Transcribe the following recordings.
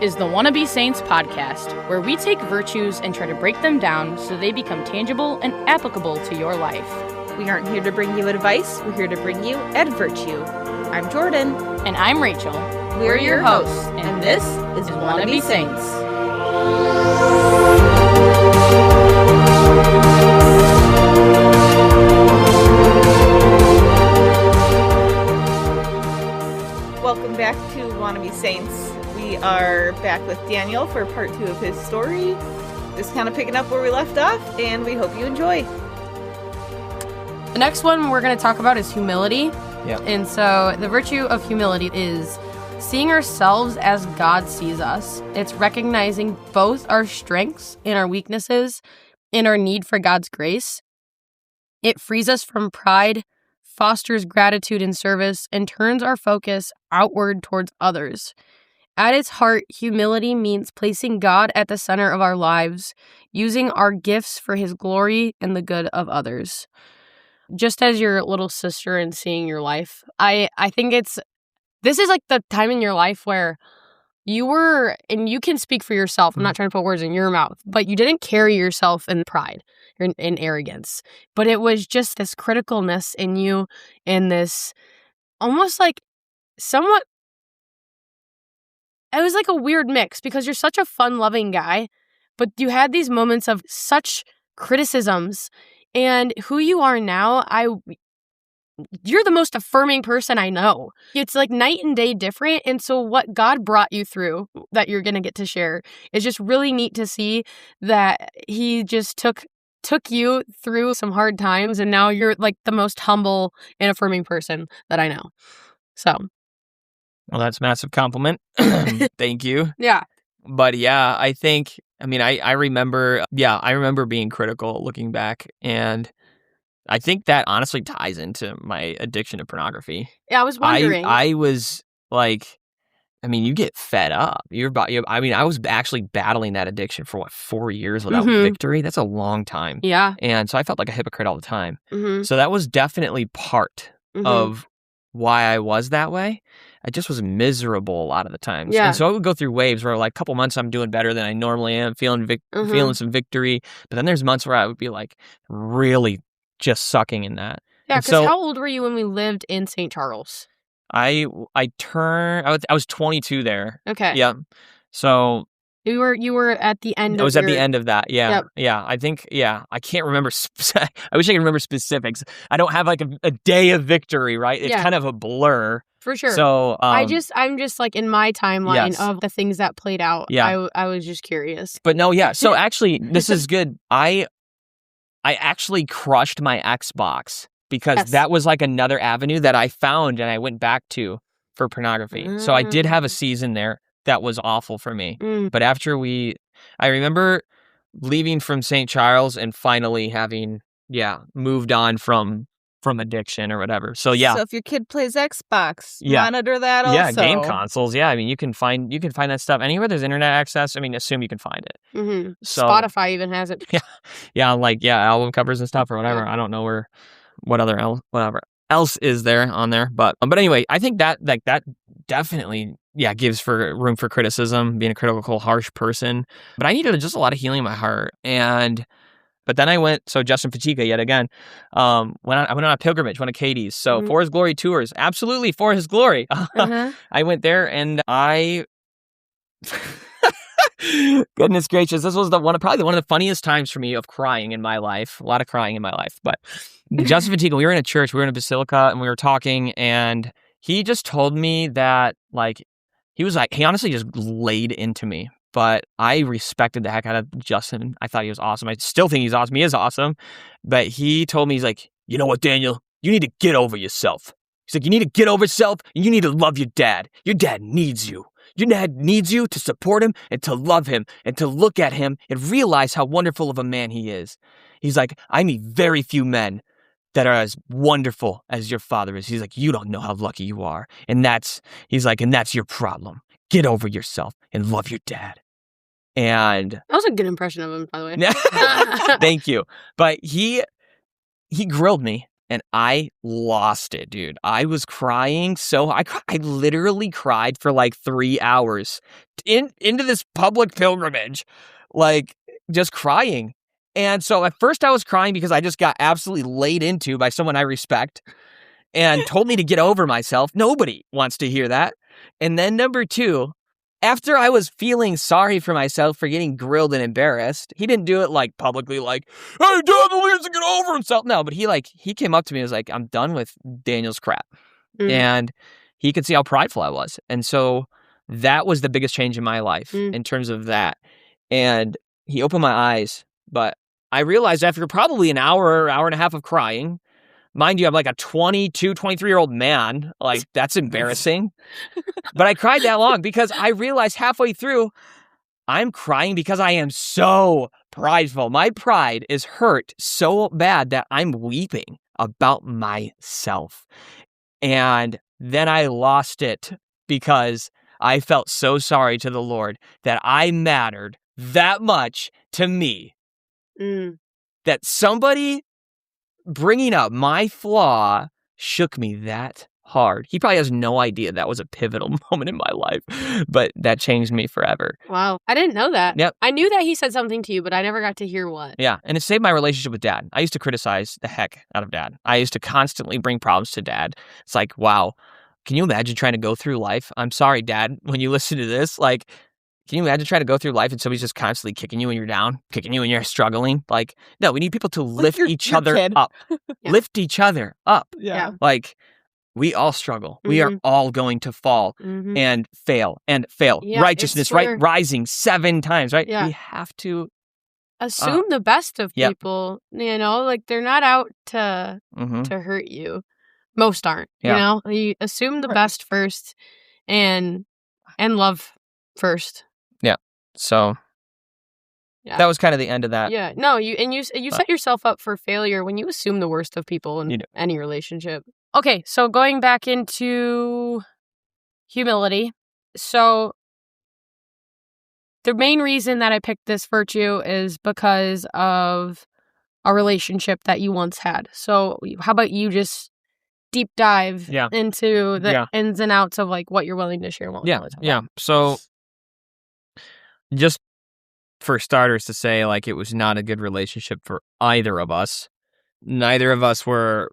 is the Wannabe Saints podcast, where we take virtues and try to break them down so they become tangible and applicable to your life. We aren't here to bring you advice, we're here to bring you virtue. I'm Jordyn. And I'm Rachael. We're your hosts, and this is Wannabe Saints. Welcome back to Wannabe Saints. We are back with Daniel for part 2 of his story. Just kind of picking up where we left off, and we hope you enjoy. The next one we're going to talk about is humility. Yep. And so the virtue of humility is seeing ourselves as God sees us. It's recognizing both our strengths and our weaknesses and our need for God's grace. It frees us from pride, fosters gratitude and service, and turns our focus outward towards others. At its heart, humility means placing God at the center of our lives, using our gifts for His glory and the good of others. Just as your little sister and seeing your life, I think this is like the time in your life where you were, and you can speak for yourself, I'm not trying to put words in your mouth, but you didn't carry yourself in pride or in arrogance, but it was just this criticalness in you and this almost like somewhat, it was like a weird mix because you're such a fun-loving guy, but you had these moments of such criticisms. And who you are now, you're the most affirming person I know. It's like night and day different. And so what God brought you through that you're going to get to share is just really neat to see that He just took you through some hard times. And now you're like the most humble and affirming person that I know. So. Well, that's a massive compliment. Thank you. Yeah. But yeah, I remember being critical looking back. And I think that honestly ties into my addiction to pornography. Yeah, I was wondering. I was like, you get fed up. I was actually battling that addiction for 4 years without victory. That's a long time. Yeah. And so I felt like a hypocrite all the time. Mm-hmm. So that was definitely part of why I was that way. I just was miserable a lot of the times. Yeah. And so I would go through waves where like a couple months I'm doing better than I normally am, feeling some victory. But then there's months where I would be like really just sucking in that. Yeah, because how old were you when we lived in St. Charles? I was 22 there. Okay. Yeah. So you were at the end. I was at the end of that. Yeah. Yep. Yeah. I think. Yeah. I can't remember. I wish I could remember specifics. I don't have like a day of victory. Right. It's kind of a blur. For sure. So I'm just like in my timeline of the things that played out. Yeah. I was just curious. But no. Yeah. So actually, this is good. I actually crushed my Xbox because that was like another avenue that I found and I went back to for pornography. So I did have a season there that was awful for me. But after I remember leaving from St. Charles and finally having, moved on from addiction or whatever. So yeah. So if your kid plays Xbox, monitor that also. Yeah, game consoles. Yeah, you can find that stuff anywhere there's internet access. Assume you can find it. Mm-hmm. So Spotify even has it. Yeah, album covers and stuff or whatever. I don't know whatever else is there on there, but anyway, I think that definitely gives for room for criticism, being a critical, harsh person. But I needed just a lot of healing in my heart. But then I went, so Justin Fatica yet again, I went on a pilgrimage, one of Katie's. So For His Glory tours, absolutely for His glory. I went there and goodness gracious, this was probably one of the funniest times for me of crying in my life. A lot of crying in my life. But Justin Fatica, we were in a church, we were in a basilica, and we were talking, and he just told me that, he honestly just laid into me. But I respected the heck out of Justin. I thought he was awesome. I still think he's awesome. He is awesome. But he told me, he's like, you know what, Daniel? You need to get over yourself. He's like, you need to get over yourself, and you need to love your dad. Your dad needs you. Your dad needs you to support him and to love him and to look at him and realize how wonderful of a man he is. He's like, I meet very few men that are as wonderful as your father is. He's like, you don't know how lucky you are. And that's your problem. Get over yourself and love your dad. And that was a good impression of him, by the way. Thank you. But he grilled me and I lost it, dude. I was crying I literally cried for like 3 hours into this public pilgrimage, like just crying. And so at first I was crying because I just got absolutely laid into by someone I respect and told me to get over myself. Nobody wants to hear that. And then number 2, after I was feeling sorry for myself for getting grilled and embarrassed, he didn't do it like publicly, like, hey, Daniel needs to get over himself. No, but he came up to me and was like, I'm done with Daniel's crap. And he could see how prideful I was. And so that was the biggest change in my life in terms of that. And he opened my eyes, but I realized after probably an hour and a half of crying, mind you, I'm like a 22, 23-year-old man. Like, that's embarrassing. But I cried that long because I realized halfway through, I'm crying because I am so prideful. My pride is hurt so bad that I'm weeping about myself. And then I lost it because I felt so sorry to the Lord that I mattered that much to me. That somebody bringing up my flaw shook me that hard. He probably has no idea that was a pivotal moment in my life, but that changed me forever. Wow. I didn't know that. Yep. I knew that he said something to you, but I never got to hear what. Yeah, and it saved my relationship with Dad. I used to criticize the heck out of Dad. I used to constantly bring problems to Dad. It's like, wow, can you imagine trying to go through life? I'm sorry, Dad, when you listen to this, like, can you imagine trying to go through life and somebody's just constantly kicking you when you're down, kicking you when you're struggling? Like, no, we need people to lift each other up. Yeah. Lift each other up. Yeah. Like, we all struggle. We are all going to fall and fail and fail. Yeah, Righteousness, right? Rising 7 times, right? Yeah. We have to assume the best of people. You know, like they're not out to hurt you. Most aren't. Yeah. You know, you assume the best first, and love first. Yeah. So that was kind of the end of that. Yeah. No, you set yourself up for failure when you assume the worst of people in any relationship. Okay, so going back into humility. So the main reason that I picked this virtue is because of a relationship that you once had. So how about you just deep dive into the ins and outs of like what you're willing to share? Yeah. So just for starters to say, like, it was not a good relationship for either of us. Neither of us were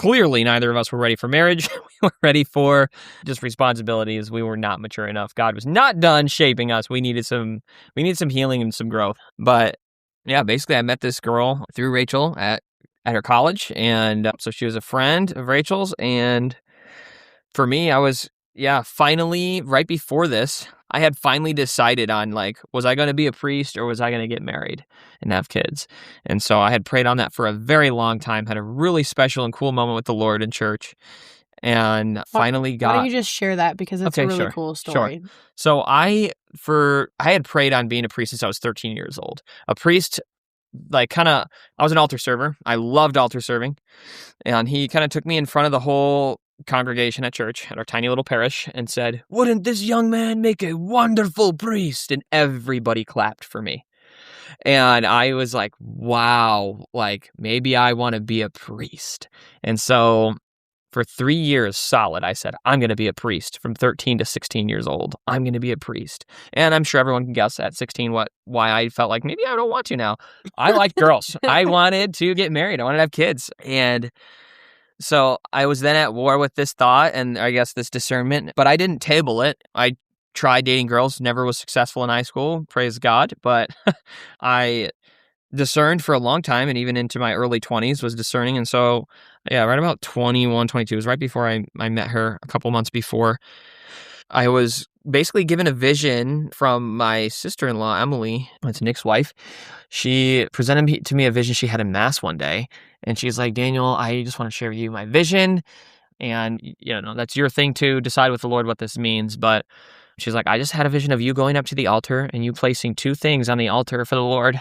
ready for marriage. We were ready for just responsibilities. We were not mature enough. God was not done shaping us. We needed some healing and some growth. But yeah, basically I met this girl through Rachel at her college. And so she was a friend of Rachel's. And for me, I was, finally, right before this, I had finally decided on, like, was I going to be a priest or was I going to get married and have kids? And so I had prayed on that for a very long time, had a really special and cool moment with the Lord in church, and finally got... Why don't you just share that? Because it's a really cool story. Sure. So I had prayed on being a priest since I was 13 years old. A priest, like, I was an altar server. I loved altar serving. And he kind of took me in front of the whole congregation at church, at our tiny little parish, and said, "Wouldn't this young man make a wonderful priest?" And everybody clapped for me. And I was like, wow, like, maybe I want to be a priest. And so for 3 years solid, I said, I'm going to be a priest. From 13 to 16 years old, I'm going to be a priest. And I'm sure everyone can guess at 16 why I felt like maybe I don't want to now. I liked girls. I wanted to get married. I wanted to have kids. And so I was then at war with this thought and I guess this discernment, but I didn't table it. I tried dating girls, never was successful in high school, praise God, but I discerned for a long time, and even into my early 20s was discerning. And so, right about 21, 22, it was right before I met her, a couple months before, I was basically given a vision from my sister-in-law, Emily. That's Nick's wife. She presented to me a vision she had in Mass one day. And she's like, Daniel, I just want to share with you my vision. And, that's your thing to decide with the Lord what this means. But she's like, I just had a vision of you going up to the altar and you placing 2 things on the altar for the Lord.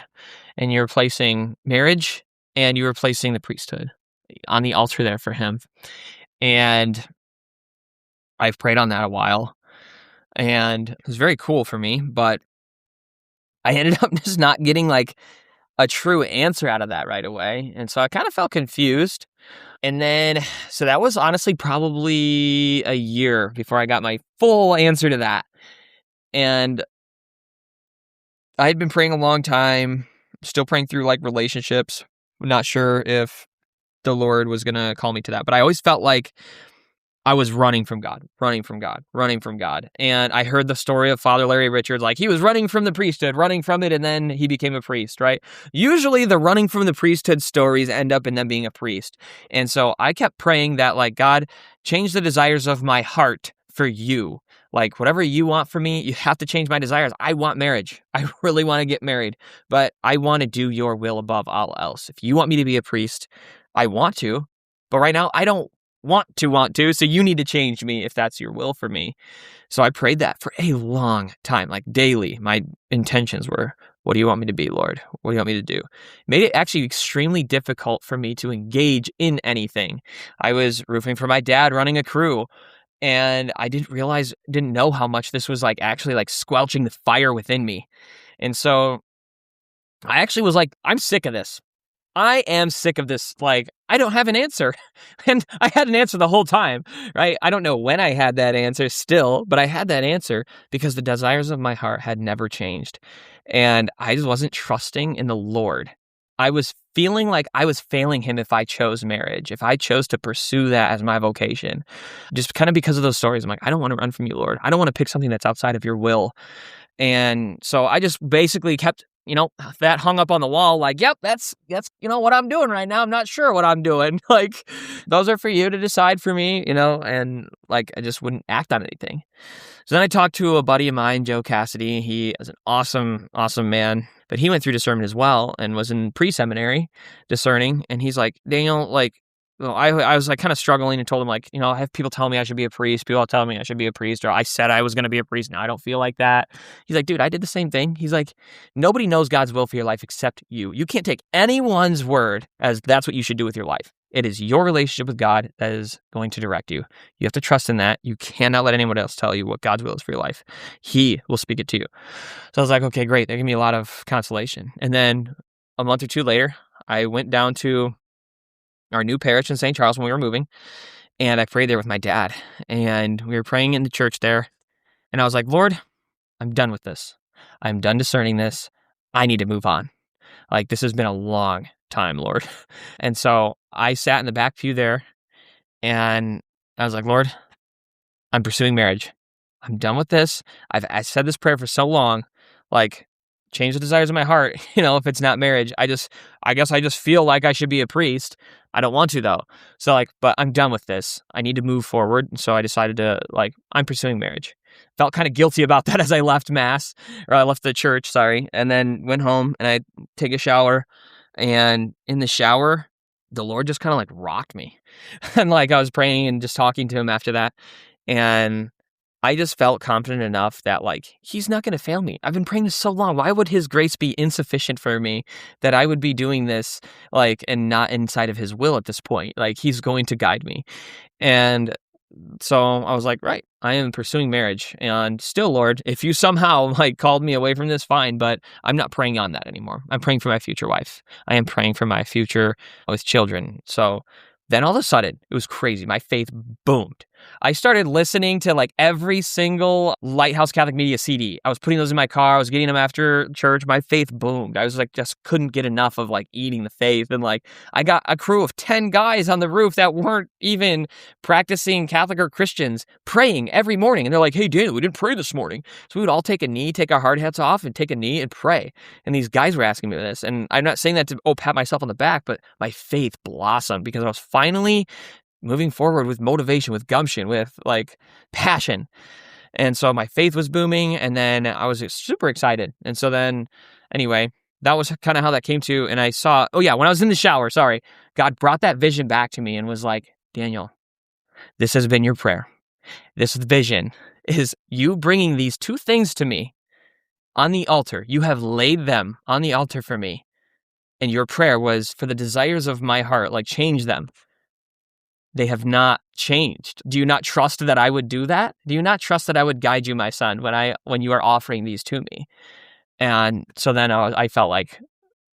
And you're placing marriage and you were placing the priesthood on the altar there for him. And I've prayed on that a while. And it was very cool for me. But I ended up just not getting, like, a true answer out of that right away. And so I kind of felt confused. And then, so that was honestly probably a year before I got my full answer to that. And I had been praying a long time, still praying through like relationships. Not sure if the Lord was going to call me to that, but I always felt like I was running from God. And I heard the story of Father Larry Richards, like he was running from the priesthood, running from it, and then he became a priest, right? Usually the running from the priesthood stories end up in them being a priest. And so I kept praying that, like, God, change the desires of my heart for you. Like, whatever you want from me, you have to change my desires. I want marriage. I really want to get married, but I want to do your will above all else. If you want me to be a priest, I want to, but right now I don't want to, so you need to change me if that's your will for me. So I prayed that for a long time, like daily. My intentions were, what do you want me to be, Lord? What do you want me to do? It made it actually extremely difficult for me to engage in anything. I was roofing for my dad, running a crew, and I didn't know how much this was like actually like squelching the fire within me. And so I actually was like, I'm sick of this. I am sick of this. Like, I don't have an answer. And I had an answer the whole time, right? I don't know when I had that answer still, but I had that answer because the desires of my heart had never changed. And I just wasn't trusting in the Lord. I was feeling like I was failing him if I chose marriage, if I chose to pursue that as my vocation. Just kind of because of those stories, I'm like, I don't want to run from you, Lord. I don't want to pick something that's outside of your will. And so I just basically kept, that hung up on the wall, like, yep, that's what I'm doing right now. I'm not sure what I'm doing. Like, those are for you to decide for me, and like, I just wouldn't act on anything. So then I talked to a buddy of mine, Joe Cassidy. He is an awesome, awesome man, but he went through discernment as well and was in pre-seminary discerning. And he's like, Daniel, like, well, I was like kind of struggling and told him, like, I have people tell me I should be a priest. People tell me I should be a priest, or I said I was going to be a priest. Now I don't feel like that. He's like, dude, I did the same thing. He's like, nobody knows God's will for your life except you. You can't take anyone's word as that's what you should do with your life. It is your relationship with God that is going to direct you. You have to trust in that. You cannot let anyone else tell you what God's will is for your life. He will speak it to you. So I was like, okay, great. That gave me a lot of consolation. And then a month or two later, I went down to our new parish in St. Charles when we were moving, and I prayed there with my dad, and we were praying in the church there, and I was like, Lord, I'm done with this. I'm done discerning this. I need to move on. Like, this has been a long time, Lord. And so I sat in the back pew there, and I was like, Lord, I'm pursuing marriage. I'm done with this. I said this prayer for so long, like, change the desires of my heart. If it's not marriage, I guess I just feel like I should be a priest. I don't want to though. So like, but I'm done with this. I need to move forward. And so I decided to, like, I'm pursuing marriage. Felt kind of guilty about that as I left I left the church, sorry. And then went home and I take a shower, and in the shower, the Lord just kind of like rocked me. And like, I was praying and just talking to him after that. And I just felt confident enough that, like, he's not going to fail me. I've been praying this so long. Why would his grace be insufficient for me that I would be doing this, like, and not inside of his will at this point? Like, he's going to guide me. And so I was like, right, I am pursuing marriage. And still, Lord, if you somehow, like, called me away from this, fine, but I'm not praying on that anymore. I'm praying for my future wife. I am praying for my future with children. So then all of a sudden, it was crazy. My faith boomed. I started listening to like every single Lighthouse Catholic Media CD. I was putting those in my car. I was getting them after church. My faith boomed. I was like, just couldn't get enough of like eating the faith. And like, I got a crew of 10 guys on the roof that weren't even practicing Catholic or Christians praying every morning. And they're like, hey, Daniel, we didn't pray this morning. So we would all take a knee, take our hard hats off and take a knee and pray. And these guys were asking me this. And I'm not saying that to, pat myself on the back, but my faith blossomed because I was finally moving forward with motivation, with gumption, with like passion. And so my faith was booming, and then I was super excited. And so then, anyway, that was kind of how that came to. And I saw, when I was in the shower, God brought that vision back to me and was like, Daniel, this has been your prayer. This vision is you bringing these two things to me on the altar. You have laid them on the altar for me. And your prayer was for the desires of my heart, like change them. They have not changed. Do you not trust that I would do that? Do you not trust that I would guide you, my son, when you are offering these to me? And so then I felt like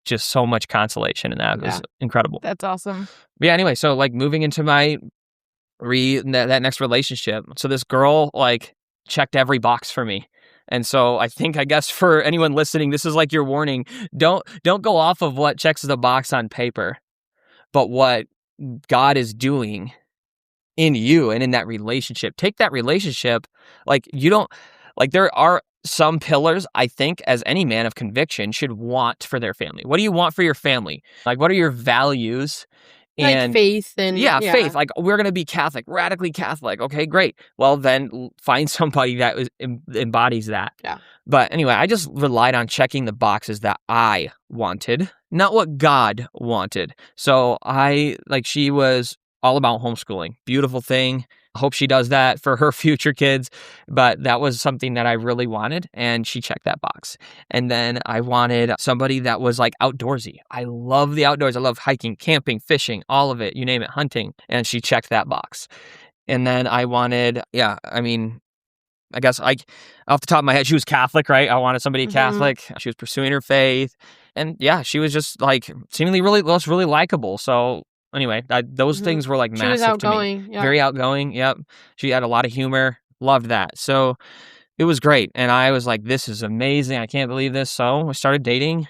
just so much consolation in that. It was incredible. That's awesome. But yeah, anyway, so like moving into my that next relationship. So this girl like checked every box for me. And so I guess for anyone listening, this is like your warning. Don't go off of what checks the box on paper, but what God is doing in you and in that relationship. Take that relationship, there are some pillars, I think, as any man of conviction should want for their family. What do you want for your family? Like, what are your values? And faith and faith. Like, we're going to be Catholic, radically Catholic. Okay, great. Well, then find somebody that embodies that. Yeah. But anyway, I just relied on checking the boxes that I wanted, not what God wanted. So she was all about homeschooling. Beautiful thing. I hope she does that for her future kids. But that was something that I really wanted, and she checked that box. And then I wanted somebody that was like outdoorsy. I love the outdoors. I love hiking, camping, fishing, all of it. You name it, hunting. And she checked that box. And then I wanted, I guess off the top of my head, she was Catholic, right? I wanted somebody Catholic. She was pursuing her faith. And yeah, she was just like seemingly really likable. So anyway, those things were like massive to me. She was outgoing. Yeah. Very outgoing. Yep. She had a lot of humor. Loved that. So it was great. And I was like, this is amazing. I can't believe this. So we started dating,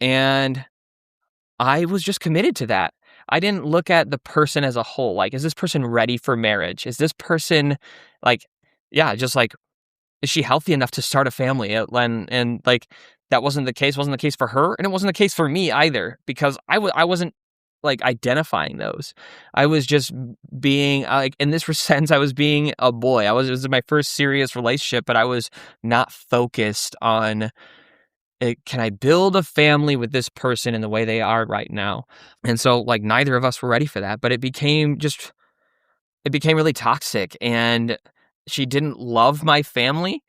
and I was just committed to that. I didn't look at the person as a whole. Like, is this person ready for marriage? Is this person is she healthy enough to start a family? And like, that wasn't the case. Wasn't the case for her. And it wasn't the case for me either, because I wasn't like identifying those. I was just being like, in this sense, I was being a boy. It was my first serious relationship, but I was not focused on, can I build a family with this person in the way they are right now? And so like neither of us were ready for that, but it became really toxic, and she didn't love my family.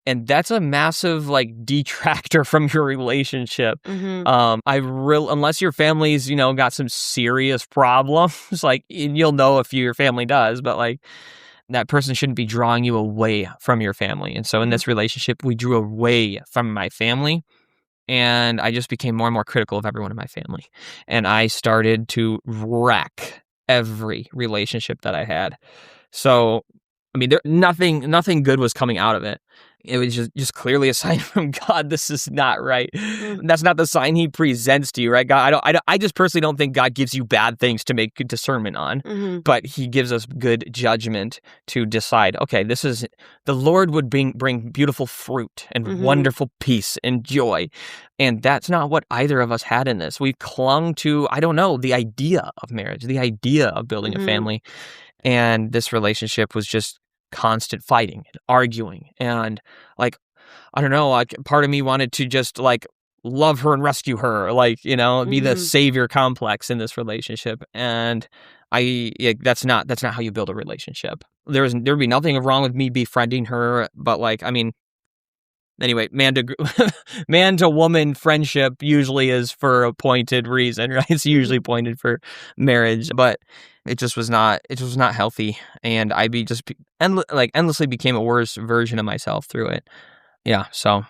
And that's a massive like detractor from your relationship. Unless your family's, got some serious problems, like you'll know if your family does, but like that person shouldn't be drawing you away from your family. And so in this relationship, we drew away from my family, and I just became more and more critical of everyone in my family. And I started to wreck every relationship that I had. So, nothing good was coming out of it. It was just clearly a sign from God. This is not right. That's not the sign He presents to you, right? God, I just personally don't think God gives you bad things to make good discernment on, but He gives us good judgment to decide. Okay, the Lord would bring beautiful fruit and wonderful peace and joy, and that's not what either of us had in this. We've clung to, the idea of marriage, the idea of building a family, and this relationship was just constant fighting and arguing, and like, I don't know, like part of me wanted to just like love her and rescue her, like, be the savior complex in this relationship. And that's not how you build a relationship. There'd be nothing wrong with me befriending her, but like, anyway, man to woman friendship usually is for a pointed reason, right? It's usually pointed for marriage, but it just was not healthy, and I endlessly became a worse version of myself through it. Yeah, so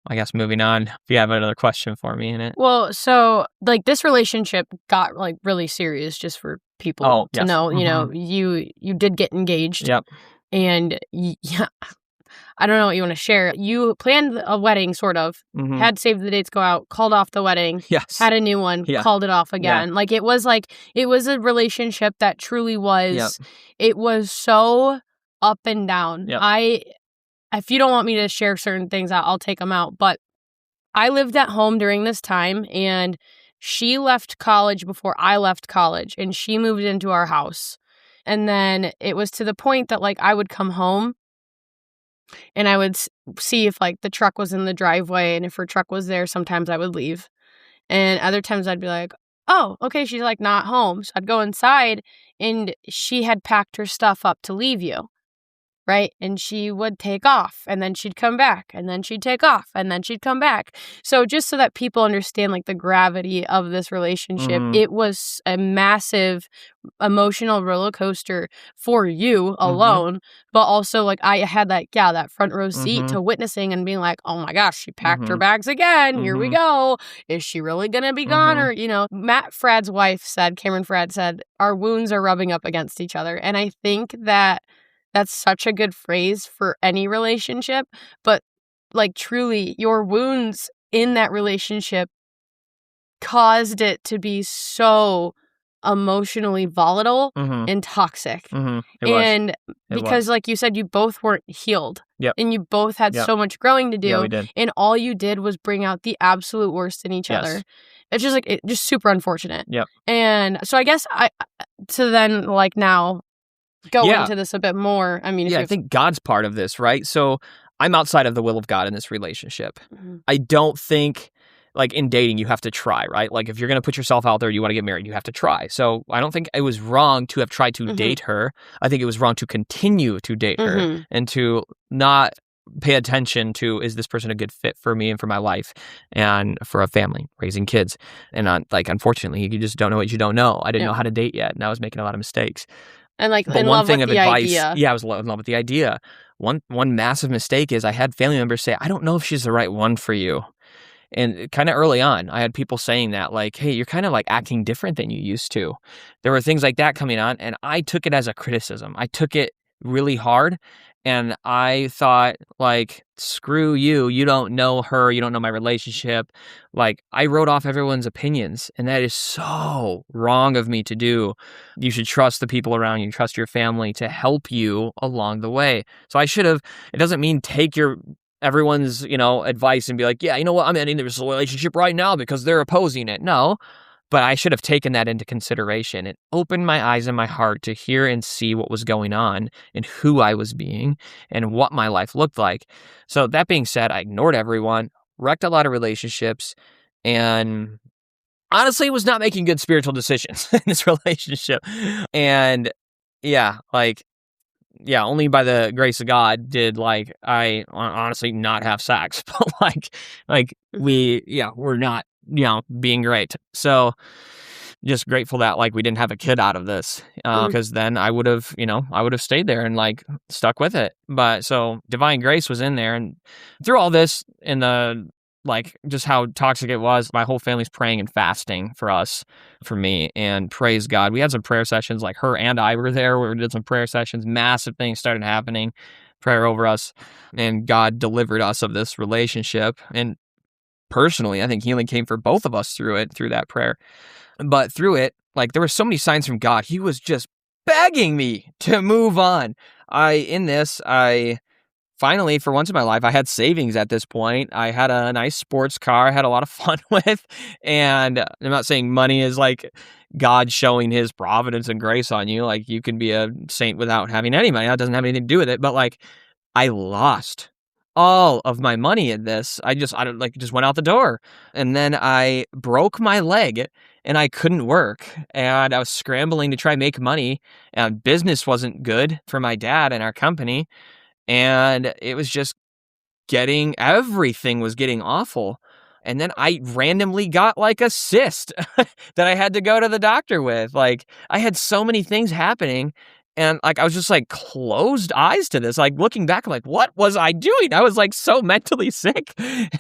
I guess moving on, if you have another question for me in it. Well, so like this relationship got like really serious, just for people to know, you did get engaged. Yep. And I don't know what you want to share. You planned a wedding, sort of, had saved the dates go out, called off the wedding, had a new one, called it off again. Like it was a relationship that truly was, it was so up and down. If you don't want me to share certain things, I'll take them out. But I lived at home during this time, and she left college before I left college, and she moved into our house. And then it was to the point that like I would come home, and I would see if like the truck was in the driveway, and if her truck was there, sometimes I would leave. And other times I'd be like, oh, okay, she's like not home. So I'd go inside, and she had packed her stuff up to leave you. right? And she would take off, and then she'd come back, and then she'd take off, and then she'd come back. So just so that people understand like the gravity of this relationship, it was a massive emotional roller coaster for you alone, but also like I had that front row seat to witnessing and being like, oh my gosh, she packed her bags again. Here we go. Is she really gonna be gone? Or, Matt Fradd's wife said, Cameron Fradd said, our wounds are rubbing up against each other. And I think that that's such a good phrase for any relationship, but like truly your wounds in that relationship caused it to be so emotionally volatile and toxic. And because like you said, you both weren't healed. And you both had so much growing to do. Yeah, we did. And all you did was bring out the absolute worst in each other. It's just like just super unfortunate. And so I guess to then like now go into this a bit more. I mean, I think God's part of this, right? So I'm outside of the will of God in this relationship. I don't think like in dating, you have to try, right? Like if you're going to put yourself out there, you want to get married, you have to try. So I don't think it was wrong to have tried to date her. I think it was wrong to continue to date her and to not pay attention to, is this person a good fit for me and for my life and for a family, raising kids? And unfortunately, you just don't know what you don't know. I didn't know how to date yet, and I was making a lot of mistakes. And like in love with the idea. Yeah, I was in love with the idea. One massive mistake is I had family members say, I don't know if she's the right one for you. And kind of early on, I had people saying that, like, hey, you're kind of like acting different than you used to. There were things like that coming on, and I took it as a criticism. I took it really hard, and I thought, like, screw you. You don't know her. You don't know my relationship. Like, I wrote off everyone's opinions, and that is so wrong of me to do. You should trust the people around you, trust your family to help you along the way. So I should have, it doesn't mean take everyone's, advice and be like, yeah, you know what, I'm ending this relationship right now because they're opposing it. No, but I should have taken that into consideration and opened my eyes and my heart to hear and see what was going on and who I was being and what my life looked like. So that being said, I ignored everyone, wrecked a lot of relationships, and honestly was not making good spiritual decisions in this relationship. And only by the grace of God did I honestly not have sex, but we're not, being great. So just grateful that we didn't have a kid out of this, because then I would have stayed there and stuck with it. But so divine grace was in there, and through all this in the just how toxic it was, my whole family's praying and fasting for me, and praise God. We had some prayer sessions, her and I were there. We did some prayer sessions, massive things started happening, prayer over us, and God delivered us of this relationship. And personally, I think healing came for both of us through that prayer. But through it, there were so many signs from God. He was just begging me to move on. Finally, for once in my life, I had savings at this point. I had a nice sports car I had a lot of fun with. And I'm not saying money is God showing his providence and grace on you. You can be a saint without having any money. That doesn't have anything to do with it. But I lost all of my money in this. I just went out the door. And then I broke my leg and I couldn't work. And I was scrambling to try and make money. And business wasn't good for my dad and our company. And it was just everything was getting awful. And then I randomly got a cyst that I had to go to the doctor with. I had so many things happening, and I was just closed eyes to this. Looking back, I'm what was I doing? I was so mentally sick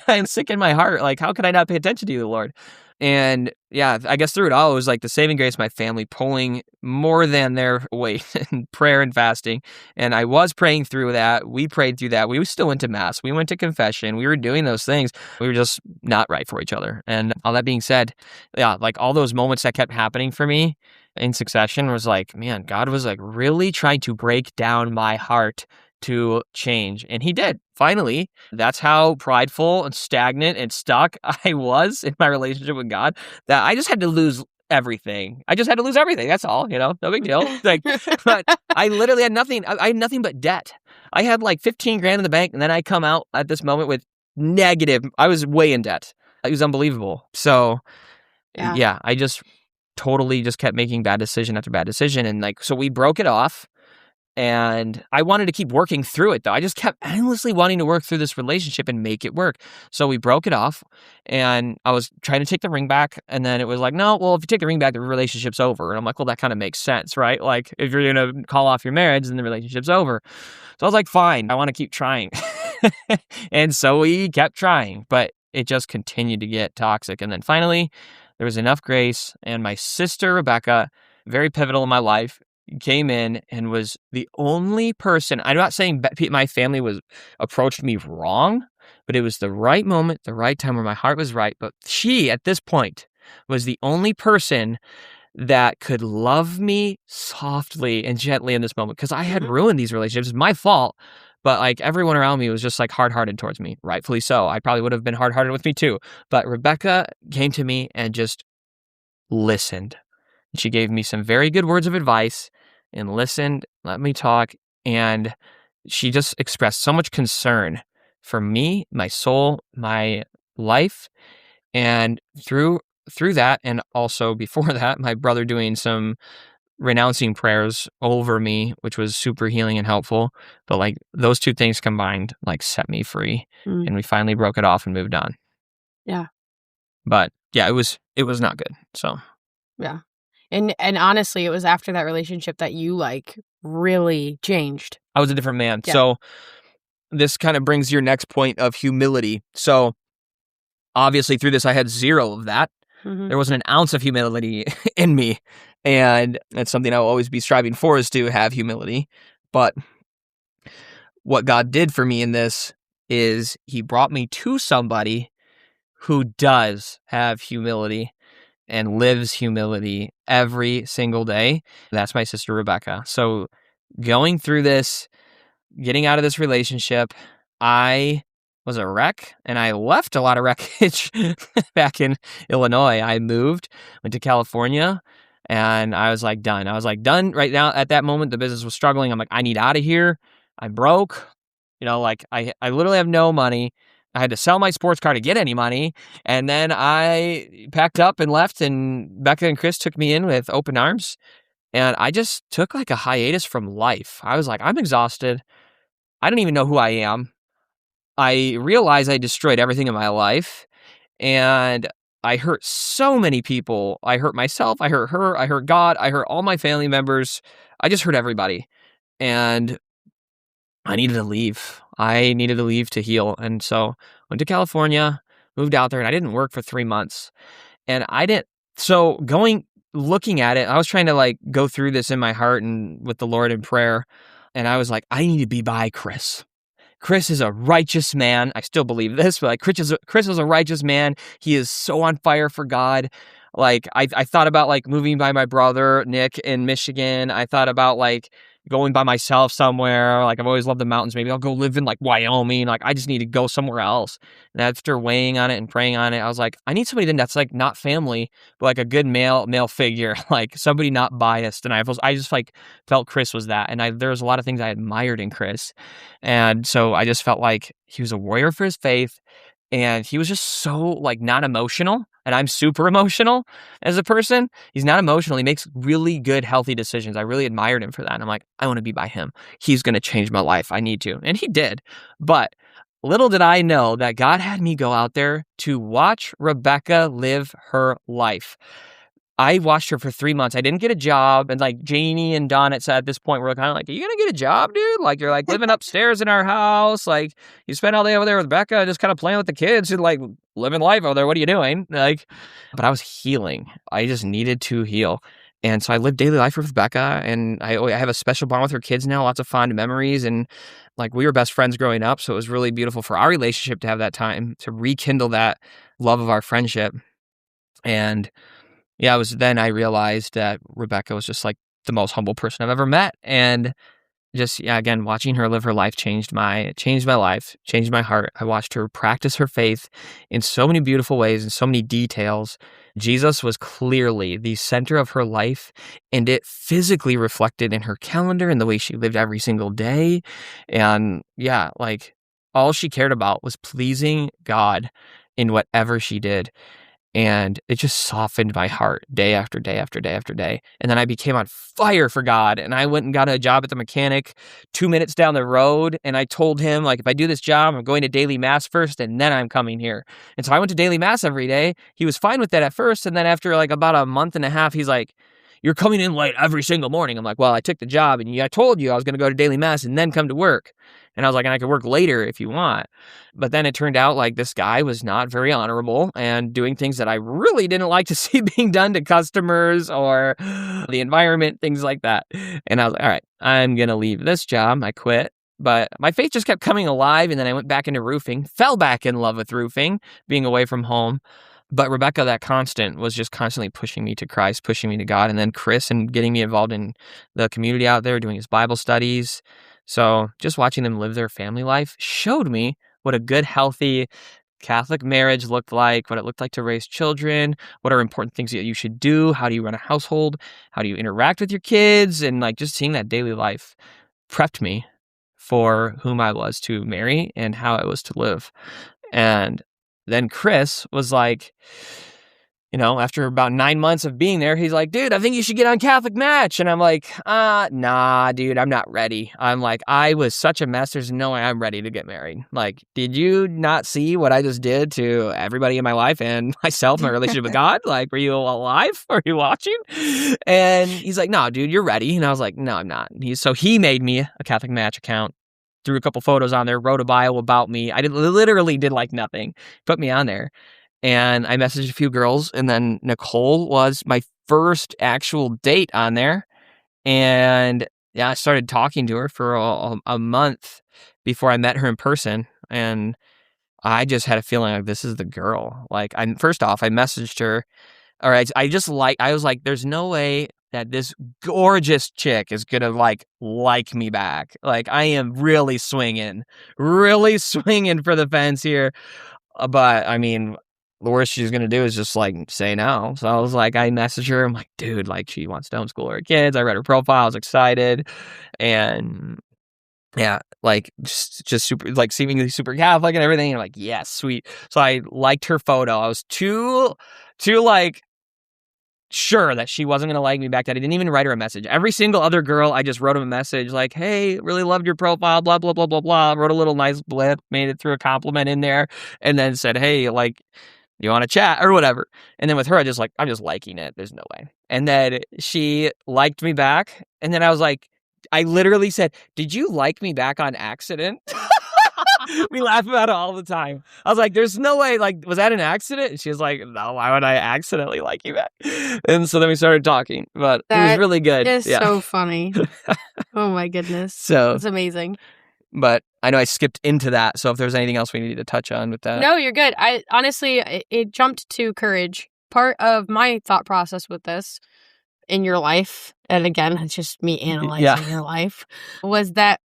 and sick in my heart. How could I not pay attention to you, Lord? And yeah, I guess through it all, it was the saving grace of my family pulling more than their weight in prayer and fasting. And I was praying through that. We prayed through that. We still went to mass. We went to confession. We were doing those things. We were just not right for each other. And all that being said, all those moments that kept happening for me in succession was man, God was really trying to break down my heart to change. And he did. Finally, that's how prideful and stagnant and stuck I was in my relationship with God, that I just had to lose everything. That's all, no big deal. But I literally had nothing. I had nothing but debt. I had 15 grand in the bank, and then I come out at this moment with negative. I was way in debt. It was unbelievable. So yeah, I just totally just kept making bad decision after bad decision. And so we broke it off. And I wanted to keep working through it, though. I just kept endlessly wanting to work through this relationship and make it work. So we broke it off, and I was trying to take the ring back. And then it was like, no, well, if you take the ring back, the relationship's over. And I'm like, well, that kind of makes sense, right? Like, if you're going to call off your marriage, then the relationship's over. So I was like, fine, I want to keep trying. And so we kept trying, but it just continued to get toxic. And then finally, there was enough grace, and my sister, Rebecca, very pivotal in my life, came in and was the only person. I'm not saying my family approached me wrong, but it was the right moment, the right time where my heart was right. But she, at this point, was the only person that could love me softly and gently in this moment, because I had ruined these relationships. It's my fault. But like everyone around me was just like hard-hearted towards me, rightfully so. I probably would have been hard-hearted with me too. But Rebecca came to me and just listened. She gave me some very good words of advice and listened, let me talk, and she just expressed so much concern for me, my soul, my life. And through that, and also before that, my brother doing some renouncing prayers over me, which was super healing and helpful. But like those two things combined, like set me free, and we finally broke it off and moved on. Yeah. But yeah, it was not good. So yeah. And honestly, it was after that relationship that you like really changed. I was a different man. Yeah. So this kind of brings your next point of humility. So obviously through this, I had zero of that. There wasn't an ounce of humility in me. And that's something I'll always be striving for, is to have humility. But what God did for me in this is he brought me to somebody who does have humility and lives humility every single day. That's my sister, Rebecca. So going through this, getting out of this relationship, I was a wreck, and I left a lot of wreckage back in Illinois. I moved, went to California, and I was like done. I was like done right now. At that moment, the business was struggling. I'm like, I need out of here. I'm broke. Like I literally have no money. I had to sell my sports car to get any money. And then I packed up and left, and Becca and Chris took me in with open arms. And I just took like a hiatus from life. I was like, I'm exhausted. I don't even know who I am. I realized I destroyed everything in my life, and I hurt so many people. I hurt myself. I hurt her. I hurt God. I hurt all my family members. I just hurt everybody. And I needed to leave. I needed to leave to heal. And so went to California, moved out there, and I didn't work for 3 months. And looking at it, I was trying to like go through this in my heart and with the Lord in prayer. And I was like, I need to be by Chris. Chris is a righteous man. I still believe this, but like Chris is a righteous man. He is so on fire for God. Like I thought about like moving by my brother Nick in Michigan. I thought about like going by myself somewhere. Like I've always loved the mountains. Maybe I'll go live in like Wyoming. Like I just need to go somewhere else. And after weighing on it and praying on it, I was like, I need somebody that's like not family, but like a good male figure, like somebody not biased. And I just like felt Chris was that. And there was a lot of things I admired in Chris. And so I just felt like he was a warrior for his faith. And he was just so like not emotional, and I'm super emotional as a person. He's not emotional. He makes really good, healthy decisions. I really admired him for that. And I'm like, I want to be by him. He's going to change my life. I need to. And he did. But little did I know that God had me go out there to watch Rebecca live her life. I watched her for 3 months. I didn't get a job. And like Janie and Don at this point were kind of like, are you going to get a job, dude? Like you're like living upstairs in our house. Like you spend all day over there with Becca, just kind of playing with the kids and like living life over there. What are you doing? Like, but I was healing. I just needed to heal. And so I lived daily life with Becca, and I have a special bond with her kids now, lots of fond memories. And like we were best friends growing up. So it was really beautiful for our relationship to have that time to rekindle that love of our friendship. And yeah, it was then I realized that Rebecca was just like the most humble person I've ever met. And just, yeah, again, watching her live her life changed my life, changed my heart. I watched her practice her faith in so many beautiful ways and so many details. Jesus was clearly the center of her life, and it physically reflected in her calendar and the way she lived every single day. And yeah, like all she cared about was pleasing God in whatever she did. And it just softened my heart day after day after day after day. And then I became on fire for God. And I went and got a job at the mechanic 2 minutes down the road. And I told him, like, if I do this job, I'm going to daily mass first and then I'm coming here. And so I went to daily mass every day. He was fine with that at first. And then after like about a month and a half, he's like, you're coming in late every single morning. I'm like, well, I took the job and I told you I was going to go to daily mass and then come to work. And I was like, and I could work later if you want. But then it turned out like this guy was not very honorable and doing things that I really didn't like to see being done to customers or the environment, things like that. And I was like, all right, I'm going to leave this job. I quit. But my faith just kept coming alive. And then I went back into roofing, fell back in love with roofing, being away from home. But Rebecca, that constant, was just constantly pushing me to Christ, pushing me to God. And then Chris and getting me involved in the community out there, doing his Bible studies. So just watching them live their family life showed me what a good, healthy Catholic marriage looked like, what it looked like to raise children, what are important things that you should do, how do you run a household, how do you interact with your kids, and like just seeing that daily life prepped me for whom I was to marry and how I was to live. And then Chris was like, after about 9 months of being there, he's like, dude, I think you should get on Catholic Match. And I'm like, nah, dude, I'm not ready. I'm like, I was such a mess. There's no way I'm ready to get married. Like, did you not see what I just did to everybody in my life and myself, my relationship with God? Like, were you alive? Are you watching? And he's like, no, dude, you're ready. And I was like, no, I'm not. So he made me a Catholic Match account, threw a couple photos on there, wrote a bio about me. I literally did like nothing, put me on there. And I messaged a few girls, and then Nicole was my first actual date on there. And yeah, I started talking to her for a month before I met her in person. And I just had a feeling like this is the girl. Like, first off, I messaged her. All right, I was like, there's no way that this gorgeous chick is gonna like me back. Like, I am really swinging for the fence here. But I mean, the worst she's going to do is just like say no. So I was like, I messaged her. I'm like, dude, like she wants to homeschool her kids. I read her profile. I was excited. And yeah, like just super, like seemingly super Catholic and everything. And I'm like, yes, sweet. So I liked her photo. I was too like sure that she wasn't going to like me back, that I didn't even write her a message. Every single other girl, I just wrote him a message like, hey, really loved your profile, blah, blah, blah, blah, blah. Wrote a little nice blip, made it through a compliment in there, and then said, hey, like, you want to chat or whatever. And then with her, I'm just liking it. There's no way. And then she liked me back. And then I was like, I literally said, did you like me back on accident? We laugh about it all the time. I was like, there's no way, like, was that an accident? And she was like, no, why would I accidentally like you back? And so then we started talking, but it was really good. It's so funny. Oh my goodness. So it's amazing. But I know I skipped into that. So if there's anything else we needed to touch on with that. No, you're good. I honestly, it jumped to courage. Part of my thought process with this in your life, and again, it's just me analyzing your life, was that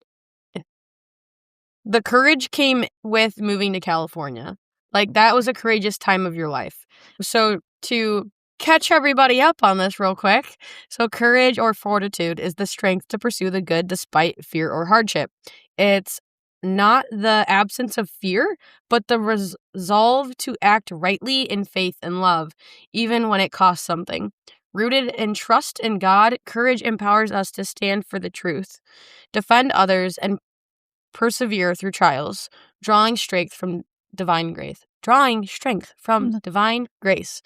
the courage came with moving to California. Like, that was a courageous time of your life. So to catch everybody up on this real quick. So courage or fortitude is the strength to pursue the good despite fear or hardship. It's not the absence of fear, but the resolve to act rightly in faith and love, even when it costs something. Rooted in trust in God, courage empowers us to stand for the truth, defend others, and persevere through trials, drawing strength from divine grace.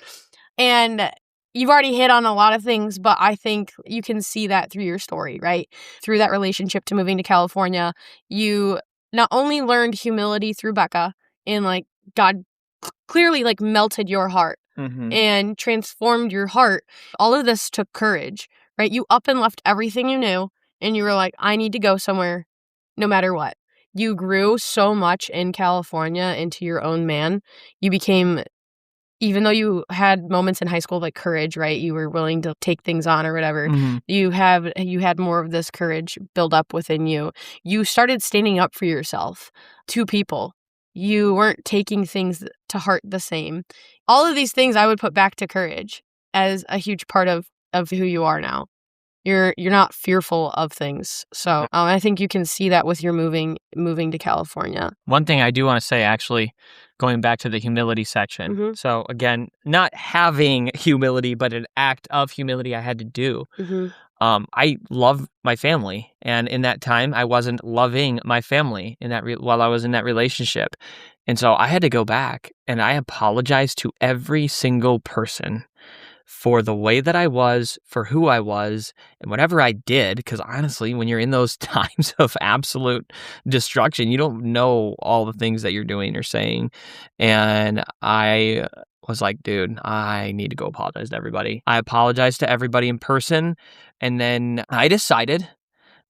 And you've already hit on a lot of things, but I think you can see that through your story, right? Through that relationship to moving to California, you not only learned humility through Becca, and like God clearly like melted your heart and transformed your heart. All of this took courage, right? You up and left everything you knew, and you were like, I need to go somewhere no matter what. You grew so much in California into your own man. You became, even though you had moments in high school like courage, right? You were willing to take things on or whatever. You had more of this courage build up within you. You started standing up for yourself to people. You weren't taking things to heart the same. All of these things I would put back to courage as a huge part of who you are now. You're not fearful of things. So I think you can see that with your moving to California. One thing I do want to say, actually, going back to the humility section. Mhm. So again, not having humility, but an act of humility I had to do. Mhm. I love my family, and in that time, I wasn't loving my family while I was in that relationship, and so I had to go back and I apologized to every single person for the way that I was, for who I was, and whatever I did. Because honestly, when you're in those times of absolute destruction, you don't know all the things that you're doing or saying. And I was like, dude, I need to go apologize to everybody. I apologized to everybody in person. And then I decided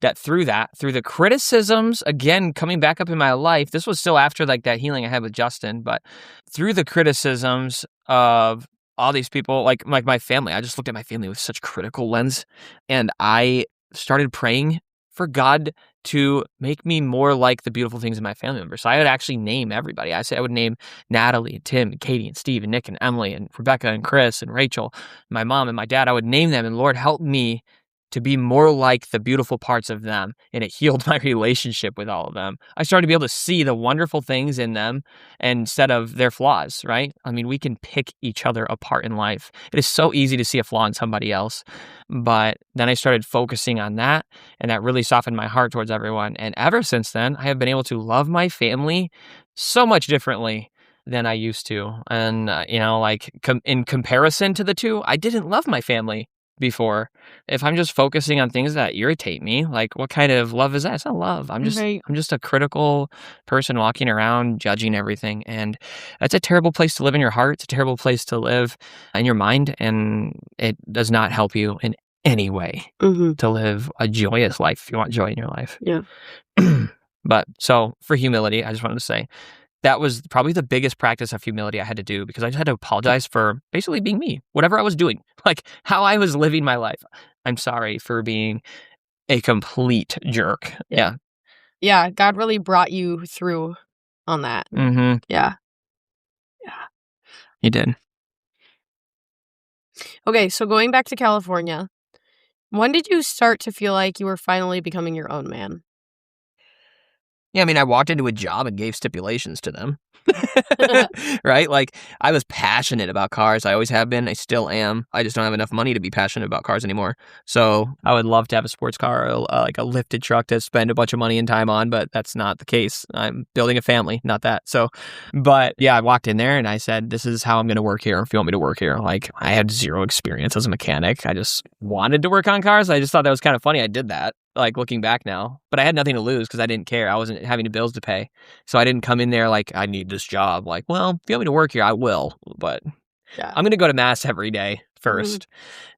that through the criticisms, again, coming back up in my life, this was still after like that healing I had with Justin, but through the criticisms of all these people, like my family, I just looked at my family with such critical lens, and I started praying for God to make me more like the beautiful things in my family members. So I would actually name everybody. I would name Natalie, and Tim, and Katie, and Steve, and Nick, and Emily, and Rebecca, and Chris, and Rachel, my mom, and my dad. I would name them, and Lord, help me to be more like the beautiful parts of them. And it healed my relationship with all of them. I started to be able to see the wonderful things in them instead of their flaws, right? I mean, we can pick each other apart in life. It is so easy to see a flaw in somebody else. But then I started focusing on that, and that really softened my heart towards everyone. And ever since then, I have been able to love my family so much differently than I used to. And, in comparison to the two, I didn't love my family before. If I'm just focusing on things that irritate me, like what kind of love is that? It's not love. I'm just a critical person walking around judging everything, and that's a terrible place to live in your heart. It's a terrible place to live in your mind, and it does not help you in any way to live a joyous life if you want joy in your life. Yeah. But so for humility, I just wanted to say that was probably the biggest practice of humility I had to do, because I just had to apologize for basically being me, whatever I was doing, like how I was living my life. I'm sorry for being a complete jerk. Yeah. Yeah. God really brought you through on that. Mm-hmm. Yeah. He did. Okay. So going back to California, when did you start to feel like you were finally becoming your own man? Yeah, I mean, I walked into a job and gave stipulations to them, right? Like, I was passionate about cars. I always have been. I still am. I just don't have enough money to be passionate about cars anymore. So I would love to have a sports car, like a lifted truck to spend a bunch of money and time on, but that's not the case. I'm building a family, not that. So, but yeah, I walked in there and I said, this is how I'm going to work here if you want me to work here. Like, I had zero experience as a mechanic. I just wanted to work on cars. I just thought that was kind of funny. I did that, like looking back now, but I had nothing to lose because I didn't care. I wasn't having bills to pay. So I didn't come in there like, I need this job. Like, well, if you want me to work here, I will, but I'm going to go to mass every day first.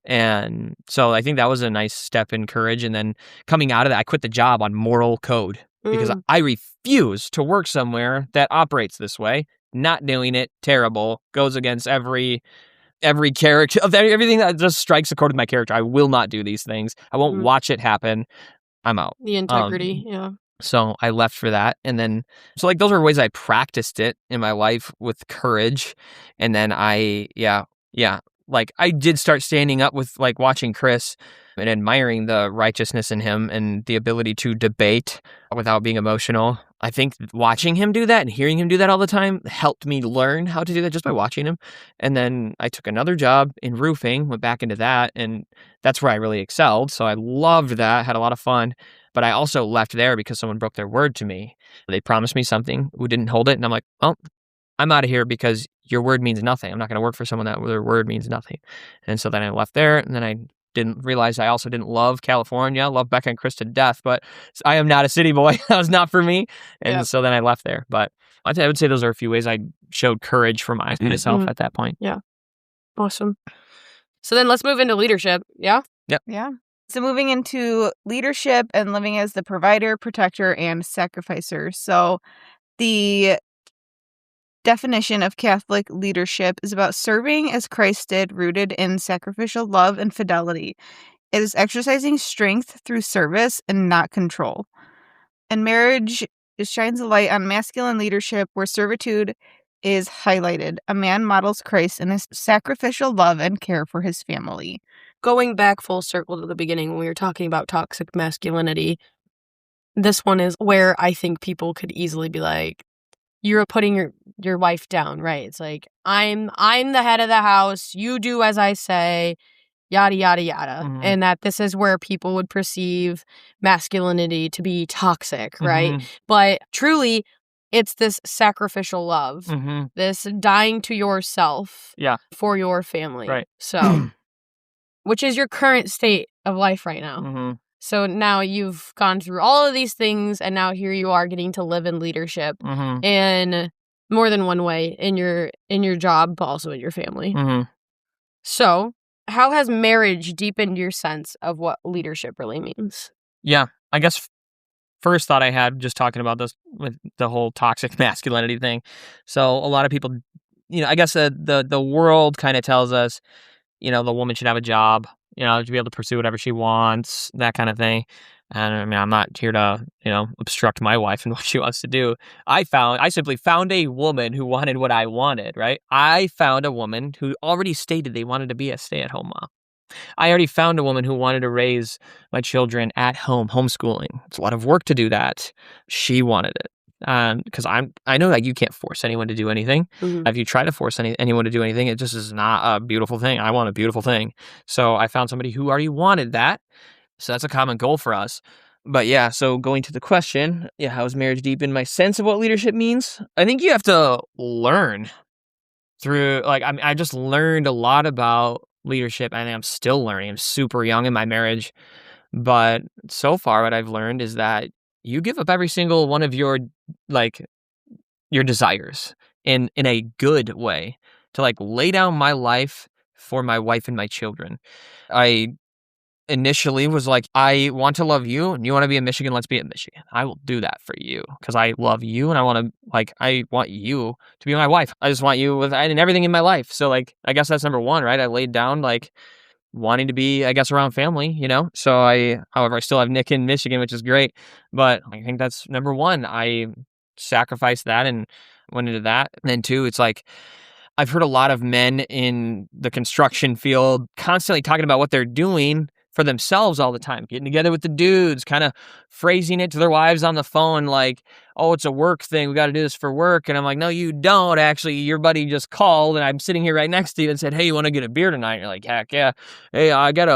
And so I think that was a nice step in courage. And then coming out of that, I quit the job on moral code because I refuse to work somewhere that operates this way. Not doing it, terrible, goes against every character of everything that just strikes a chord with my character. I will not do these things. I won't watch it happen. I'm out. The integrity, yeah. So I left for that. And then, so like those were ways I practiced it in my life with courage. And then like I did start standing up with like watching Chris and admiring the righteousness in him and the ability to debate without being emotional. I think watching him do that and hearing him do that all the time helped me learn how to do that just by watching him. And then I took another job in roofing, went back into that, and that's where I really excelled. So I loved that, had a lot of fun. But I also left there because someone broke their word to me. They promised me something, who didn't hold it, and I'm like, well, I'm out of here because your word means nothing. I'm not going to work for someone that their word means nothing. And so then I left there, and then I didn't realize I also didn't love California, love Becca and Chris to death, but I am not a city boy. That was not for me. And so then I left there. But I would say those are a few ways I showed courage for myself at that point. Yeah. Awesome. So then let's move into leadership. Yeah? Yep. Yeah. So moving into leadership and living as the provider, protector, and sacrificer. So the definition of Catholic leadership is about serving as Christ did, rooted in sacrificial love and fidelity. It is exercising strength through service and not control. And marriage shines a light on masculine leadership where servitude is highlighted. A man models Christ in his sacrificial love and care for his family. going back full circle to the beginning when we were talking about toxic masculinity, this one is where I think people could easily be like, you're putting your wife down, right? It's like, I'm the head of the house, you do as I say, yada, yada, yada. Mhm. And that this is where people would perceive masculinity to be toxic, right? Mhm. But truly, it's this sacrificial love, Mhm. this dying to yourself Yeah. for your family. Right. So, which is your current state of life right now. Mhm. So now you've gone through all of these things, and now here you are getting to live in leadership Mhm. in more than one way, in your job, but also in your family. Mhm. So, how has marriage deepened your sense of what leadership really means? Yeah. I guess first thought I had just talking about this with the whole toxic masculinity thing. So a lot of people, I guess the world kind of tells us, the woman should have a job, to be able to pursue whatever she wants, that kind of thing. And I mean, I'm not here to, obstruct my wife and what she wants to do. I simply found a woman who wanted what I wanted, right? I found a woman who already stated they wanted to be a stay-at-home mom. I already found a woman who wanted to raise my children at home, homeschooling. It's a lot of work to do that. She wanted it. Because I know that you can't force anyone to do anything. Mhm. If you try to force anyone to do anything, it just is not a beautiful thing. I want a beautiful thing. So I found somebody who already wanted that. So that's a common goal for us. But yeah, so going to the question, how is marriage deep in my sense of what leadership means? I think you have to learn through, I just learned a lot about leadership. I think I'm still learning. I'm super young in my marriage. But so far, what I've learned is that you give up every single one of your desires in a good way to lay down my life for my wife and my children. I initially was like, I want to love you and you want to be in Michigan, let's be in Michigan. I will do that for you because I love you and I want you to be my wife. I just want you and everything in my life. So I guess that's number one, right? I laid down wanting to be, I guess, around family, So however, I still have Nick in Michigan, which is great. But I think that's number one. I sacrificed that and went into that. And then two, it's I've heard a lot of men in the construction field constantly talking about what they're doing for themselves all the time, getting together with the dudes, kind of phrasing it to their wives on the phone oh, it's a work thing. We got to do this for work. And I'm like, no, you don't. Actually, your buddy just called and I'm sitting here right next to you and said, hey, you want to get a beer tonight? And you're like, heck yeah. Hey,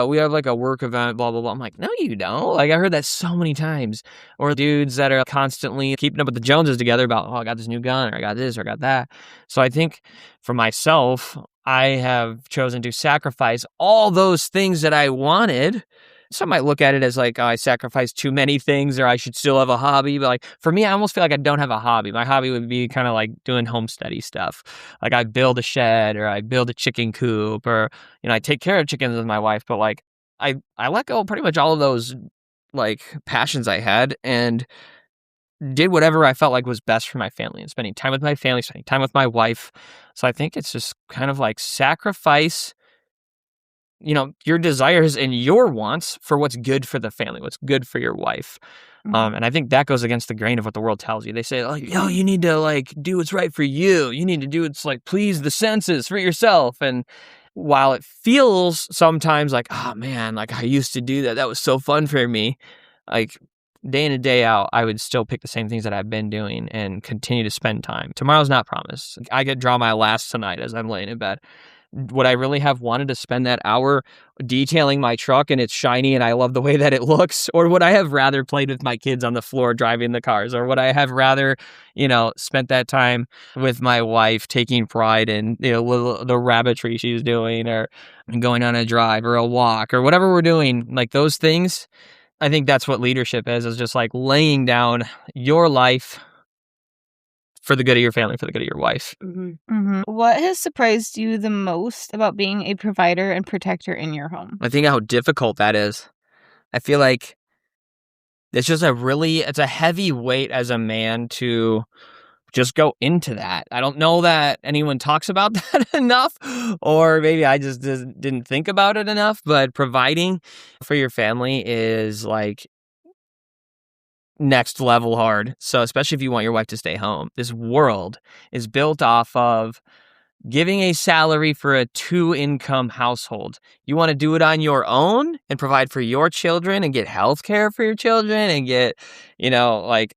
we have a work event, blah, blah, blah. I'm like, no, you don't. I heard that so many times. Or dudes that are constantly keeping up with the Joneses together about, oh, I got this new gun or I got this or I got that. So I think for myself, I have chosen to sacrifice all those things that I wanted. Some might look at it as I sacrificed too many things or I should still have a hobby. But for me, I almost feel like I don't have a hobby. My hobby would be kind of doing homesteady stuff. I build a shed or I build a chicken coop or, I take care of chickens with my wife. But I let go of pretty much all of those passions I had and did whatever I felt was best for my family and spending time with my family, spending time with my wife. So I think it's just kind of sacrifice, your desires and your wants for what's good for the family, what's good for your wife. And I think that goes against the grain of what the world tells you. They say, you need to do what's right for you. You need to do what's please the senses for yourself. And while it feels sometimes oh man, I used to do that. That was so fun for me. Day in and day out, I would still pick the same things that I've been doing and continue to spend time. Tomorrow's not promised. I could draw my last tonight as I'm laying in bed. Would I really have wanted to spend that hour detailing my truck and it's shiny and I love the way that it looks? Or would I have rather played with my kids on the floor driving the cars? Or would I have rather, spent that time with my wife taking pride in, the rabbitry she's doing or going on a drive or a walk or whatever we're doing, those things? I think that's what leadership is just laying down your life for the good of your family, for the good of your wife. Mm-hmm. What has surprised you the most about being a provider and protector in your home? I think how difficult that is. I feel like it's just it's a heavy weight as a man to just go into that. I don't know that anyone talks about that enough, or maybe I just didn't think about it enough, but providing for your family is next level hard. So especially if you want your wife to stay home, this world is built off of giving a salary for a 2-income household. You want to do it on your own and provide for your children and get health care for your children and get, like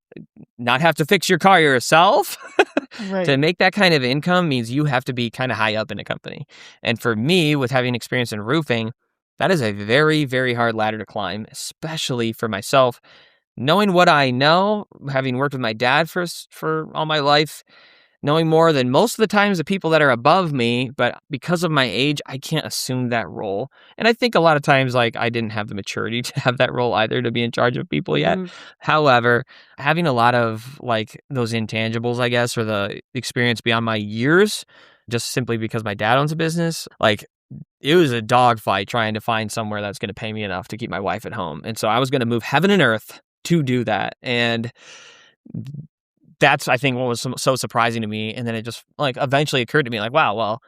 not have to fix your car yourself. Right. To make that kind of income means you have to be kind of high up in a company. And for me, with having experience in roofing, that is a very, very hard ladder to climb, especially for myself. Knowing what I know, having worked with my dad for all my life, knowing more than most of the times the people that are above me, but because of my age, I can't assume that role. And I think a lot of times, like, I didn't have the maturity to have that role either, to be in charge of people yet. However, having a lot of, like, those intangibles, I guess, or the experience beyond my years, just simply because my dad owns a business, like, it was a dogfight trying to find somewhere that's going to pay me enough to keep my wife at home. And so I was going to move heaven and earth to do that. And that's, I think, what was so surprising to me. And then it just, like, eventually occurred to me, like, wow, well,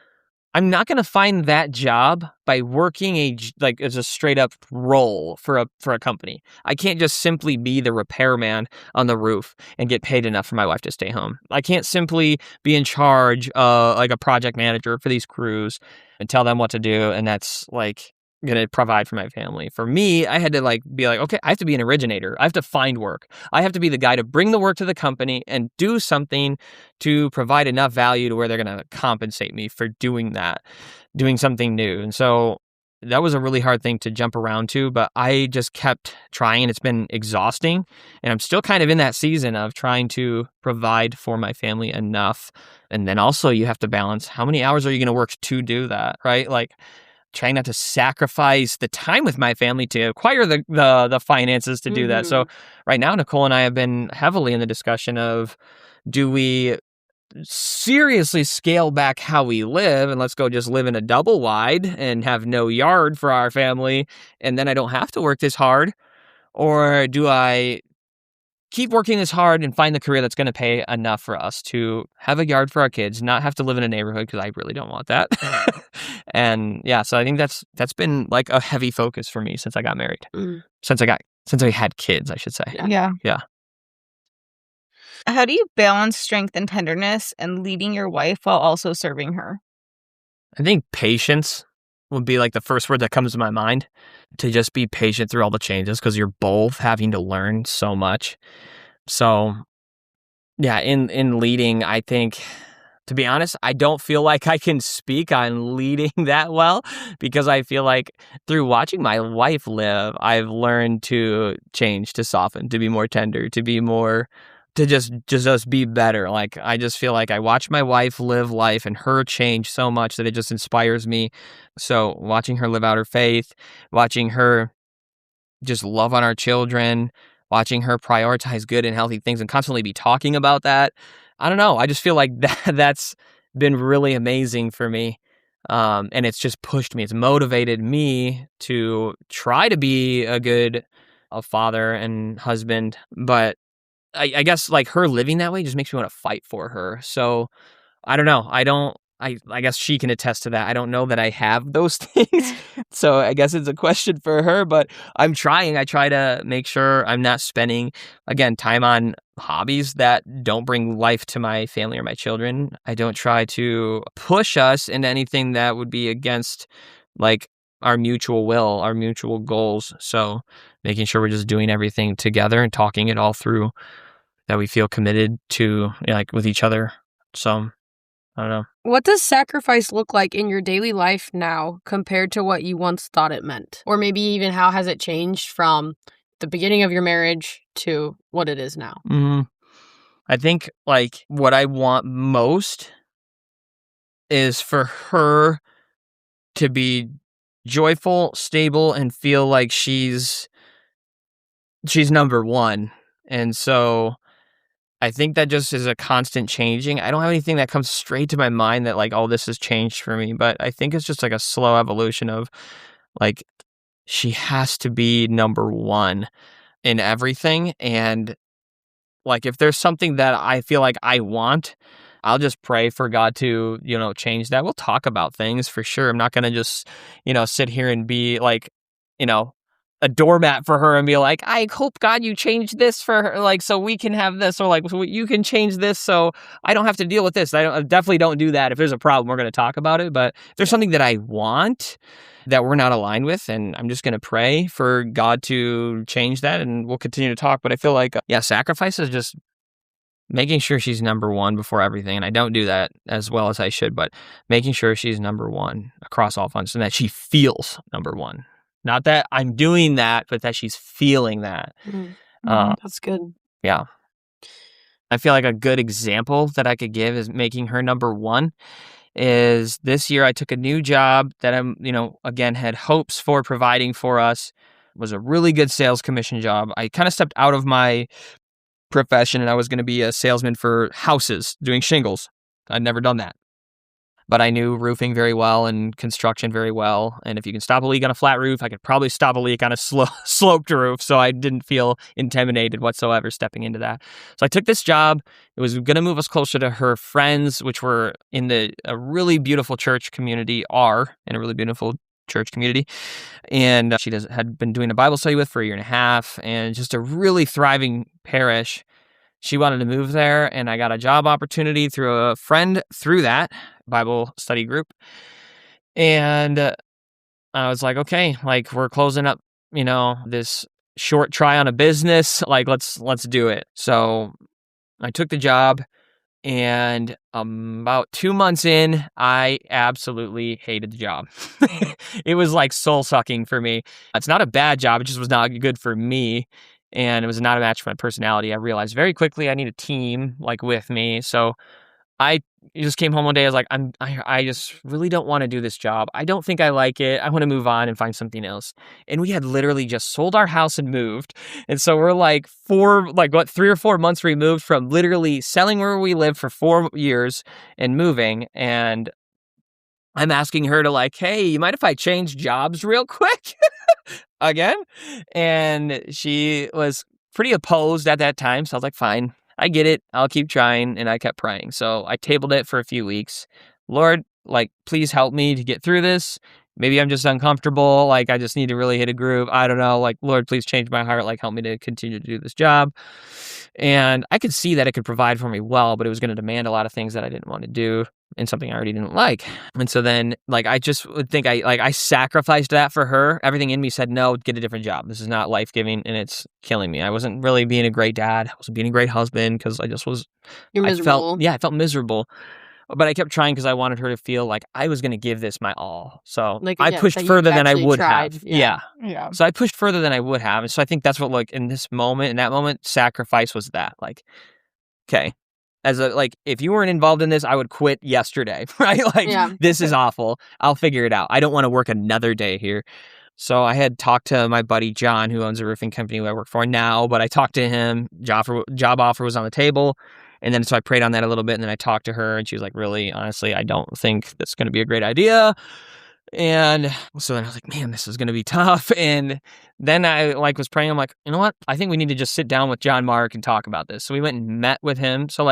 I'm not going to find that job by working as a straight up role for a company. I can't just simply be the repairman on the roof and get paid enough for my wife to stay home. I can't simply be in charge, like a project manager for these crews and tell them what to do. And that's, like, going to provide for my family. For me, I had to, like, be like, okay, I have to be an originator. I have to find work. I have to be the guy to bring the work to the company and do something to provide enough value to where they're going to compensate me for doing that, doing something new. And so that was a really hard thing to jump around to, but I just kept trying, and it's been exhausting. And I'm still kind of in that season of trying to provide for my family enough. And then also you have to balance, how many hours are you going to work to do that, right? Like, trying not to sacrifice the time with my family to acquire the finances to do that. So right now, Nicole and I have been heavily in the discussion of, do we seriously scale back how we live and let's go just live in a double wide and have no yard for our family, and then I don't have to work this hard? Or do I keep working this hard and find the career that's going to pay enough for us to have a yard for our kids, not have to live in a neighborhood, because I really don't want that. And yeah, so I think that's been, like, a heavy focus for me since I got married. Since I had kids, I should say. Yeah. Yeah. How do you balance strength and tenderness and leading your wife while also serving her? I think patience would be, like, the first word that comes to my mind. To just be patient through all the changes, because you're both having to learn so much. So yeah, in leading, I think, to be honest, I don't feel like I can speak on leading that well, because I feel like through watching my wife live, I've learned to change, to soften, to be more tender, to be more, to just be better. Like, I just feel like I watch my wife live life and her change so much that it just inspires me. So watching her live out her faith, watching her just love on our children, watching her prioritize good and healthy things and constantly be talking about that. I don't know. I just feel like that's been really amazing for me. And it's just pushed me. It's motivated me to try to be a father and husband. But I guess, like, her living that way just makes me want to fight for her. So I don't know. I guess she can attest to that. I don't know that I have those things. So I guess it's a question for her, but I'm trying. I try to make sure I'm not spending, again, time on hobbies that don't bring life to my family or my children. I don't try to push us into anything that would be against, like, our mutual will, our mutual goals. So making sure we're just doing everything together and talking it all through, that we feel committed to, like, with each other. So I don't know. What does sacrifice look like in your daily life now compared to what you once thought it meant? Or maybe even how has it changed from the beginning of your marriage to what it is now? I think, like, what I want most is for her to be joyful, stable, and feel like she's number one. And so I think that just is a constant changing. I don't have anything that comes straight to my mind that, like, oh, this has changed for me. But I think it's just, like, a slow evolution of, like, she has to be number one in everything. And, like, if there's something that I feel like I want, I'll just pray for God to, change that. We'll talk about things for sure. I'm not going to just, sit here and be like, a doormat for her and be like, I hope God you change this for her, like, so we can have this, or like, so you can change this so I don't have to deal with this. I definitely don't do that. If there's a problem, we're going to talk about it. But if there's something that I want that we're not aligned with, and I'm just going to pray for God to change that, and we'll continue to talk. But I feel like, sacrifice is just making sure she's number one before everything. And I don't do that as well as I should, but making sure she's number one across all fronts and that she feels number one. Not that I'm doing that, but that she's feeling that. That's good. Yeah. I feel like a good example that I could give is making her number one is this year I took a new job that I'm, again, had hopes for providing for us. It was a really good sales commission job. I kind of stepped out of my profession and I was going to be a salesman for houses doing shingles. I'd never done that. But I knew roofing very well and construction very well. And if you can stop a leak on a flat roof, I could probably stop a leak on a sloped roof. So I didn't feel intimidated whatsoever stepping into that. So I took this job. It was going to move us closer to her friends, which were in a really beautiful church community, in a really beautiful church community. And she had been doing a Bible study with for a year and a half, and just a really thriving parish. She wanted to move there, and I got a job opportunity through a friend through that Bible study group. And I was like, okay, like, we're closing up, this short try on a business. Like, let's do it. So I took the job, and about 2 months in, I absolutely hated the job. It was like soul sucking for me. It's not a bad job. It just was not good for me. And it was not a match for my personality. I realized very quickly I need a team like with me. So I just came home one day. I was like, I just really don't want to do this job. I don't think I like it. I want to move on and find something else. And we had literally just sold our house and moved. And so we're like 3 or 4 months removed from literally selling where we lived for 4 years and moving. And I'm asking her to like, hey, you mind if I change jobs real quick? Again? And she was pretty opposed at that time. So I was like, fine, I get it. I'll keep trying. And I kept praying. So I tabled it for a few weeks. Lord, like, please help me to get through this. Maybe I'm just uncomfortable. Like, I just need to really hit a groove. I don't know. Like, Lord, please change my heart. Like, help me to continue to do this job. And I could see that it could provide for me well, but it was going to demand a lot of things that I didn't want to do and something I already didn't like. And so then, like, I just would think I sacrificed that for her. Everything in me said, no, get a different job. This is not life-giving, and it's killing me. I wasn't really being a great dad. I wasn't being a great husband because I just was. You're miserable. I felt miserable. But I kept trying because I wanted her to feel like I was going to give this my all. So I pushed further than I would have. Yeah. So I pushed further than I would have. And so I think that's what, like, in that moment, sacrifice was that. Like, okay, if you weren't involved in this, I would quit yesterday, right? Like, this is awful. I'll figure it out. I don't want to work another day here. So I had talked to my buddy John, who owns a roofing company who I work for now, but I talked to him. Job offer was on the table. And then so I prayed on that a little bit, and then I talked to her, and she was like, really, honestly, I don't think that's going to be a great idea. And so then I was like, man, this is going to be tough. And then I was praying. I'm like, you know what? I think we need to just sit down with John Mark and talk about this. So we went and met with him. So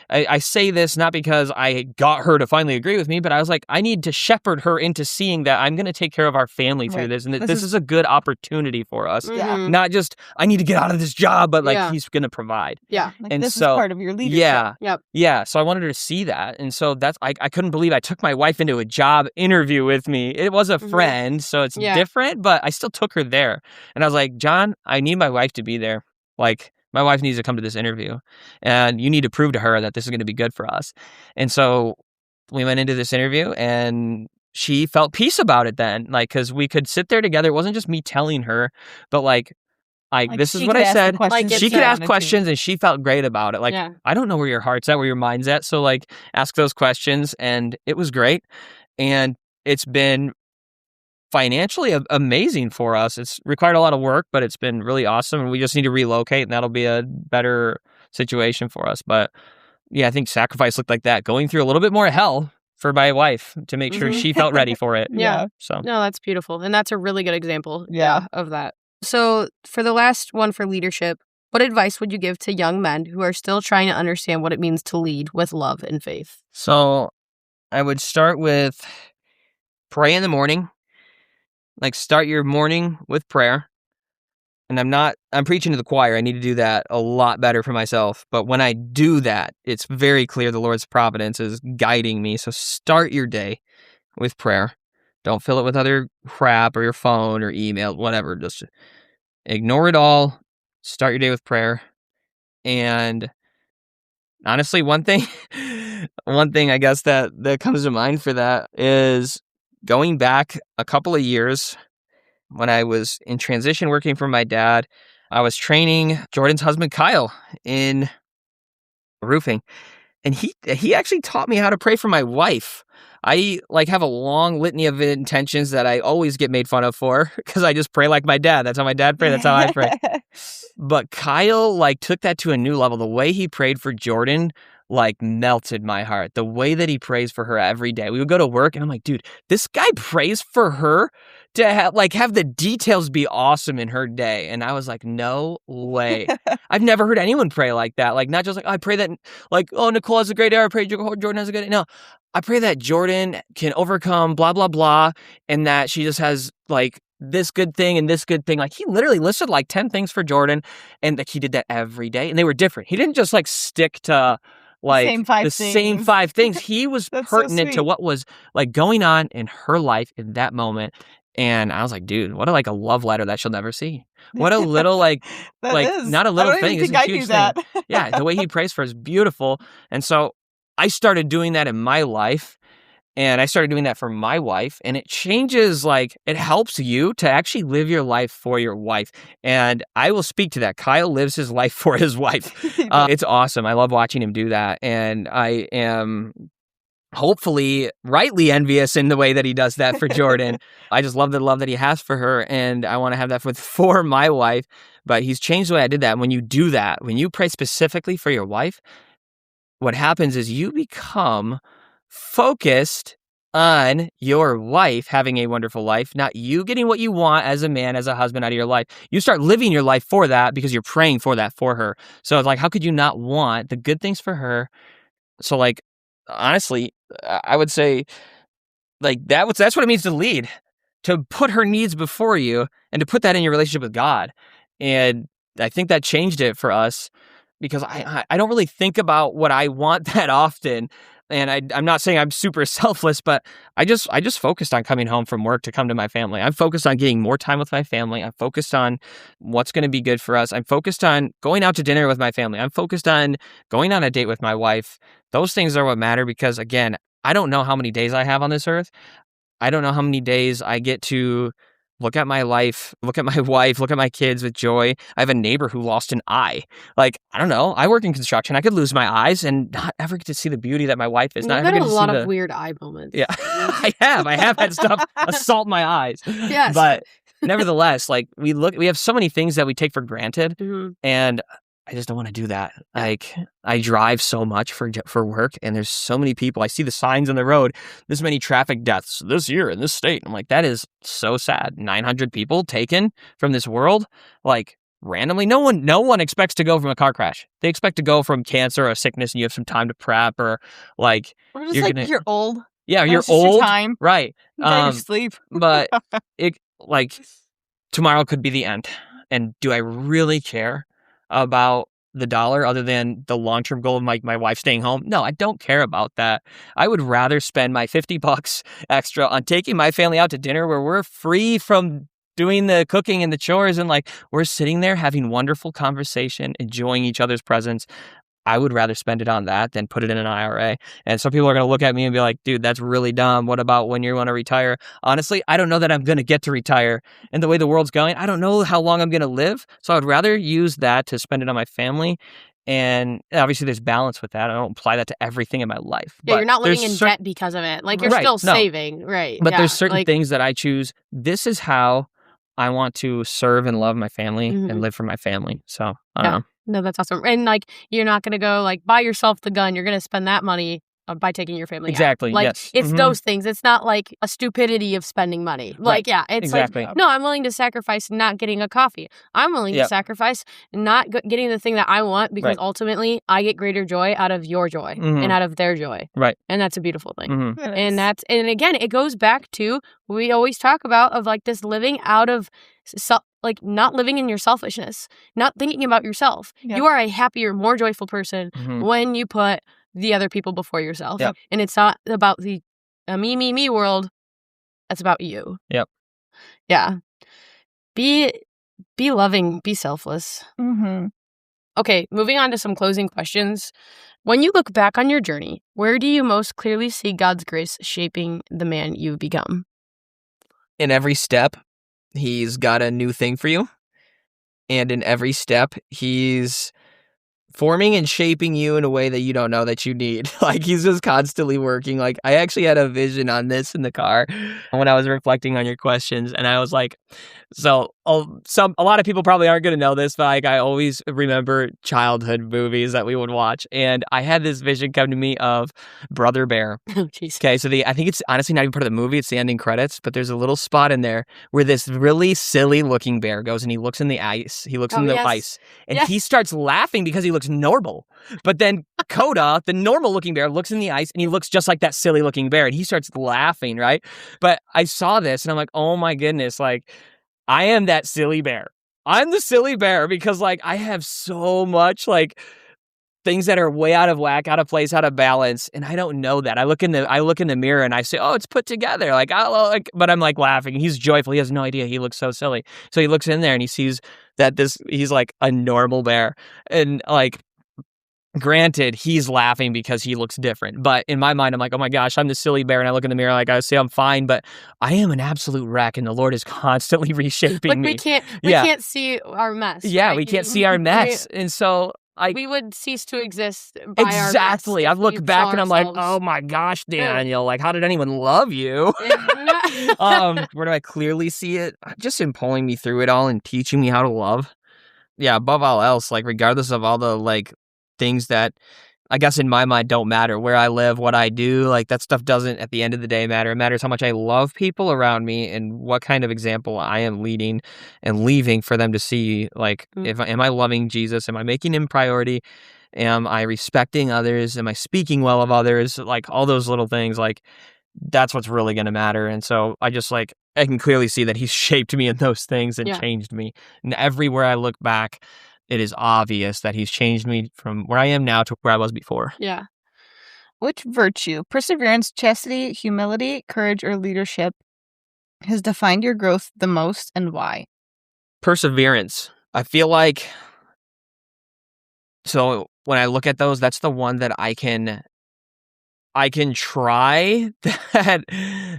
I say this not because I got her to finally agree with me, but I was like, I need to shepherd her into seeing that I'm going to take care of our family through this. And that this is a good opportunity for us. Yeah. Not just, I need to get out of this job, but he's going to provide. Yeah. And this is part of your leadership. Yeah. Yep. Yeah. So I wanted her to see that. And so that's, I couldn't believe I took my wife into a job interview with me. It was a friend, so it's different, but I still took her there. And I was like, John, I need my wife to be there. Like, my wife needs to come to this interview, and you need to prove to her that this is going to be good for us. And so we went into this interview, and she felt peace about it then, like, because we could sit there together. It wasn't just me telling her, but like this is what I said. She could ask questions, and she felt great about it. Like, I don't know where your heart's at, where your mind's at. So like, ask those questions, and it was great. And it's been financially amazing for us. It's required a lot of work, but it's been really awesome. And we just need to relocate, and that'll be a better situation for us. But yeah, I think sacrifice looked like that. Going through a little bit more hell for my wife to make sure she felt ready for it. Yeah. So no, that's beautiful. And that's a really good example of that. So for the last one for leadership, what advice would you give to young men who are still trying to understand what it means to lead with love and faith? So I would start with pray in the morning. Like, start your morning with prayer. and I'm preaching to the choir. I need to do that a lot better for myself. But when I do that, it's very clear the Lord's providence is guiding me. So start your day with prayer. Don't fill it with other crap or your phone or email, whatever. Just ignore it all. Start your day with prayer. And honestly, one thing I guess that comes to mind for that is going back a couple of years when I was in transition working for my dad. I was training Jordan's husband, Kyle, in roofing. And he actually taught me how to pray for my wife. I have a long litany of intentions that I always get made fun of for because I just pray like my dad. That's how my dad prayed. That's how I pray. But Kyle took that to a new level. The way he prayed for Jordyn melted my heart. The way that he prays for her every day. We would go to work and I'm like, dude, this guy prays for her to have the details be awesome in her day. And I was like, no way. I've never heard anyone pray like that. Not just I pray that oh, Nicole has a great day. I pray Jordyn has a good day. No, I pray that Jordyn can overcome blah, blah, blah. And that she just has this good thing and this good thing. He literally listed 10 things for Jordyn, and he did that every day. And they were different. He didn't just stick to same five things. He was pertinent to what was going on in her life in that moment. And I was like, dude, what a love letter that she'll never see. What a little not a little thing, it's a huge thing. Yeah, the way he prays for her is beautiful. And so I started doing that in my life, and I started doing that for my wife, and it changes, it helps you to actually live your life for your wife. And I will speak to that. Kyle lives his life for his wife. It's awesome. I love watching him do that. And I am hopefully rightly envious in the way that he does that for Jordyn. I just love the love that he has for her, and I want to have that for my wife. But he's changed the way I did that. When you do that, when you pray specifically for your wife, what happens is you become focused on your wife having a wonderful life, not you getting what you want as a man, as a husband out of your life. You start living your life for that because you're praying for that for her. So it's how could you not want the good things for her? So honestly, I would say that's what it means to lead, to put her needs before you and to put that in your relationship with God. And I think that changed it for us because I don't really think about what I want that often. And I'm not saying I'm super selfless, but I just focused on coming home from work to come to my family. I'm focused on getting more time with my family. I'm focused on what's going to be good for us. I'm focused on going out to dinner with my family. I'm focused on going on a date with my wife. Those things are what matter because, again, I don't know how many days I have on this earth. I don't know how many days I get to look at my life, look at my wife, look at my kids with joy. I have a neighbor who lost an eye. I don't know. I work in construction. I could lose my eyes and not ever get to see the beauty that my wife is. You've had a lot of weird eye moments. Yeah, I have had stuff assault my eyes. Yes. But nevertheless, we have so many things that we take for granted, and I just don't want to do that. I drive so much for work, and there's so many people. I see the signs on the road, this many traffic deaths this year in this state. I'm like, that is so sad. 900 people taken from this world, randomly. No one expects to go from a car crash. They expect to go from cancer or a sickness, and you have some time to prep, or you're old. Yeah, you're old. Your time. Right. You gotta sleep. But it tomorrow could be the end. And do I really care about the dollar other than the long-term goal of my wife staying home? No, I don't care about that. I would rather spend my $50 extra on taking my family out to dinner where we're free from doing the cooking and the chores, and we're sitting there having wonderful conversation, enjoying each other's presence. I would rather spend it on that than put it in an IRA. And some people are going to look at me and be like, dude, that's really dumb. What about when you want to retire? Honestly, I don't know that I'm going to get to retire. And the way the world's going, I don't know how long I'm going to live. So I'd rather use that to spend it on my family. And obviously there's balance with that. I don't apply that to everything in my life. Yeah, you're not living in debt because of it. You're still saving. Right. But there's certain things that I choose. This is how I want to serve and love my family and live for my family. So I don't know. No, that's awesome. And you're not going to go buy yourself the gun. You're going to spend that money by taking your family out. Exactly, Like, yes. it's those things. It's not like a stupidity of spending money. Like, yeah, it's exactly. like, no, I'm willing to sacrifice not getting a coffee. I'm willing to sacrifice not getting the thing that I want because ultimately I get greater joy out of your joy and out of their joy. Right. And that's a beautiful thing. And again, it goes back to what we always talk about of like this living out of like not living in your selfishness, not thinking about yourself. Yep. You are a happier, more joyful person when you put the other people before yourself. Yep. And it's not about the me world. It's about you. Yep. Yeah. Be loving, be selfless. Okay, moving on to some closing questions. When you look back on your journey, where do you most clearly see God's grace shaping the man you've become? In every step, He's got a new thing for you. And in every step, He's forming and shaping you in a way that you don't know that you need. Like, He's just constantly working. Like, I actually had a vision on this in the car when I was reflecting on your questions. And I was like, so a lot of people probably aren't going to know this, but like, I always remember childhood movies that we would watch. And I had this vision come to me of Brother Bear. Oh, jeez. Okay, so I think it's honestly not even part of the movie. It's the ending credits, but there's a little spot in there where this really silly looking bear goes and he looks in the ice. He looks in the ice and he starts laughing because he looks normal. But then Coda, the normal looking bear, looks in the ice and he looks just like that silly looking bear and he starts laughing, right? But I saw this and I'm like, oh my goodness, like, I am that silly bear. I'm the silly bear because like I have so much like things that are way out of whack, out of place, out of balance, and I don't know that. I look in the mirror and I say, "Oh, it's put together." But I'm like laughing. He's joyful. He has no idea. He looks so silly. So he looks in there and he sees that he's like a normal bear, and like, granted, he's laughing because he looks different. But in my mind, I'm like, oh my gosh, I'm the silly bear. And I look in the mirror, like I say, I'm fine, but I am an absolute wreck. And the Lord is constantly reshaping me. We can't see our mess. Yeah, right? we can't see our mess. And so we would cease to exst by exactly. our I look back and I'm like, oh my gosh, Daniel, like, how did anyone love you? Where do I clearly see it? Just in pulling me through it all and teaching me how to love. Yeah, above all else, like, regardless of all the, like, things that I guess in my mind don't matter, where I live, what I do, like, that stuff doesn't at the end of the day matter. It matters how much I love people around me and what kind of example I am leading and leaving for them to see. Like, am I loving Jesus? Am I making him priority? Am I respecting others? Am I speaking well of others? Like, all those little things, like, that's what's really going to matter. And so I just, like, I can clearly see that he's shaped me in those things and changed me. And everywhere I look back, it is obvious that he's changed me from where I am now to where I was before. Yeah. Which virtue, perseverance, chastity, humility, courage, or leadership has defined your growth the most, and why? Perseverance. I feel like, so when I look at those, that's the one that I can try. That,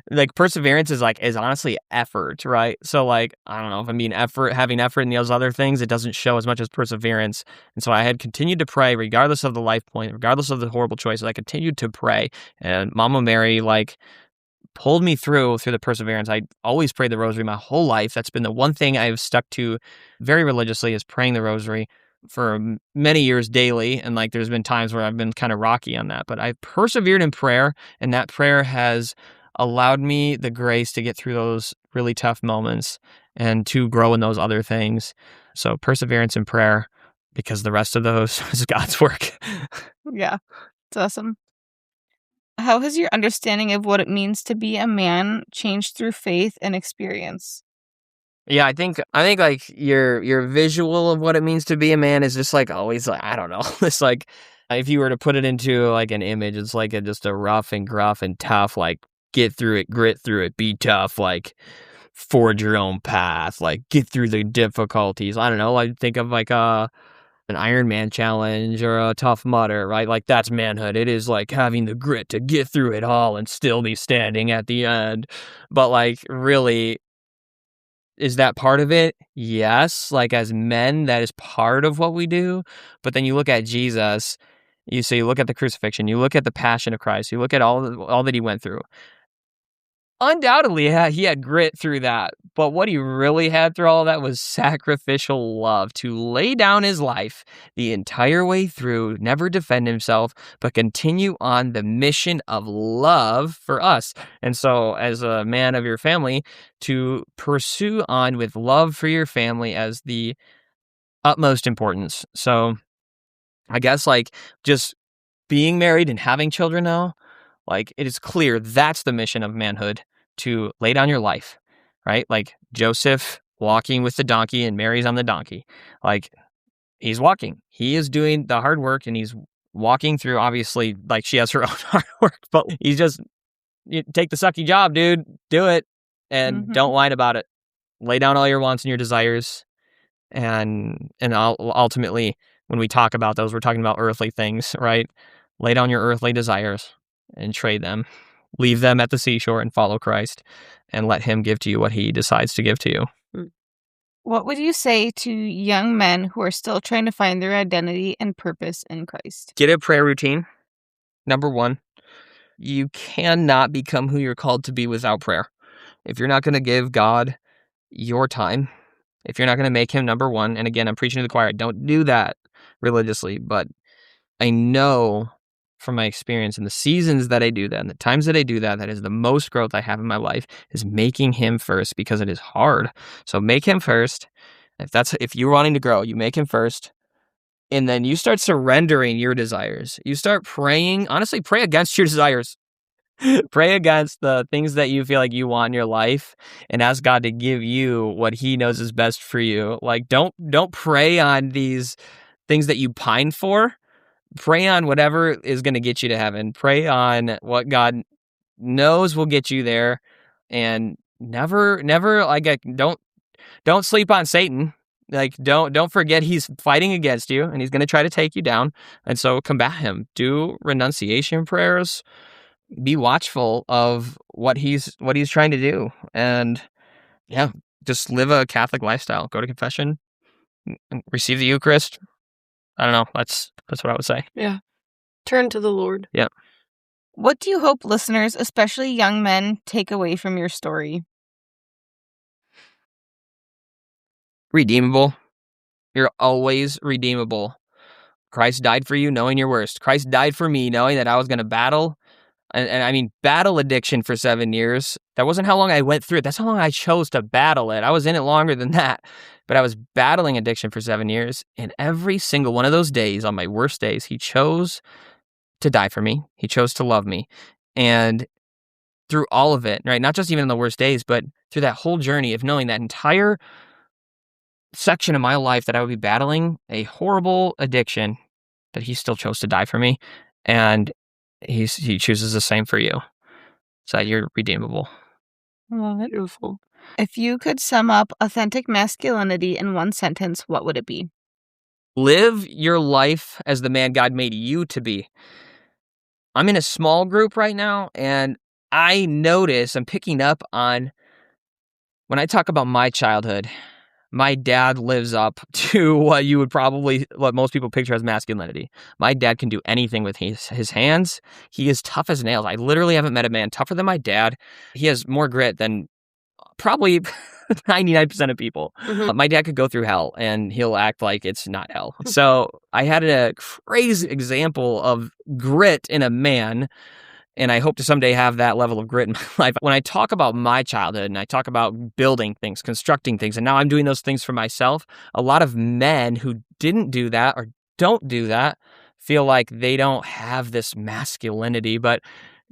like, perseverance is honestly effort, right? So, like, I don't know if I mean having effort in those other things, it doesn't show as much as perseverance. And so I had continued to pray regardless of the life point, regardless of the horrible choices. I continued to pray, and Mama Mary, like, pulled me through the perseverance. I always prayed the rosary my whole life. That's been the one thing I've stuck to very religiously, is praying the rosary for many years daily. And like, there's been times where I've been kind of rocky on that, but I've persevered in prayer, and that prayer has allowed me the grace to get through those really tough moments and to grow in those other things. So perseverance in prayer, because the rest of those is God's work. Yeah, it's awesome. How has your understanding of what it means to be a man changed through faith and experience? Yeah, I think like your visual of what it means to be a man is just like always, like, I don't know. It's like, if you were to put it into like an image, it's like just a rough and gruff and tough, like, get through it, grit through it, be tough, like, forge your own path, like, get through the difficulties. I don't know. I think of like an Iron Man challenge or a Tough Mudder, right? Like, that's manhood. It is like having the grit to get through it all and still be standing at the end. But like, really, is that part of it? Yes. Like, as men, that is part of what we do. But then you look at Jesus, you look at the crucifixion, you look at the passion of Christ, you look at all that he went through. undoubtedly, he had grit through that. But what he really had through all that was sacrificial love, to lay down his life the entire way through, never defend himself, but continue on the mission of love for us. And so as a man of your family, to pursue on with love for your family as the utmost importance. So I guess like just being married and having children now, like it is clear that's the mission of manhood, to lay down your life, right? Like Joseph walking with the donkey and Mary's on the donkey. Like he's walking. He is doing the hard work and he's walking through, obviously, like she has her own hard work, but he's just, you take the sucky job, dude. Do it and don't whine about it. Lay down all your wants and your desires. And ultimately, when we talk about those, we're talking about earthly things, right? Lay down your earthly desires and trade them. Leave them at the seashore and follow Christ and let him give to you what he decides to give to you. What would you say to young men who are still trying to find their identity and purpose in Christ? Get a prayer routine. Number one, you cannot become who you're called to be without prayer. If you're not going to give God your time, if you're not going to make him number one, and again, I'm preaching to the choir, I don't do that religiously, but I know from my experience in the seasons that I do that and the times that I do that, that is the most growth I have in my life, is making him first, because it is hard. So make him first. If you're wanting to grow, you make him first. And then you start surrendering your desires. You start praying, honestly, pray against your desires. Pray against the things that you feel like you want in your life and ask God to give you what he knows is best for you. Like don't pray on these things that you pine for. Pray on whatever is going to get you to heaven. Pray on what God knows will get you there, and never like don't sleep on Satan. Like don't forget he's fighting against you and he's going to try to take you down. And so combat him. Do renunciation prayers. Be watchful of what he's trying to do, and yeah, just live a Catholic lifestyle. Go to confession, receive the Eucharist. I don't know. That's what I would say. Yeah. Turn to the Lord. Yeah. What do you hope listeners, especially young men, take away from your story? Redeemable. You're always redeemable. Christ died for you knowing your worst. Christ died for me knowing that I was going to battle. And I mean, battle addiction for 7 years. That wasn't how long I went through it. That's how long I chose to battle it. I was in it longer than that. But I was battling addiction for 7 years. And every single one of those days, on my worst days, he chose to die for me. He chose to love me. And through all of it, right? Not just even in the worst days, but through that whole journey of knowing that entire section of my life that I would be battling a horrible addiction, that he still chose to die for me. And he chooses the same for you, so that you're redeemable. Oh, beautiful. If you could sum up authentic masculinity in one sentence, what would it be? Live your life as the man God made you to be. I'm in a small group right now, and I'm picking up on, when I talk about my childhood, my dad lives up to what most people picture as masculinity. My dad can do anything with his hands. He is tough as nails. I literally haven't met a man tougher than my dad. He has more grit than probably 99% of people. Mm-hmm. My dad could go through hell and he'll act like it's not hell. So I had a crazy example of grit in a man, and I hope to someday have that level of grit in my life. When I talk about my childhood and I talk about building things, constructing things, and now I'm doing those things for myself, a lot of men who didn't do that or don't do that feel like they don't have this masculinity. But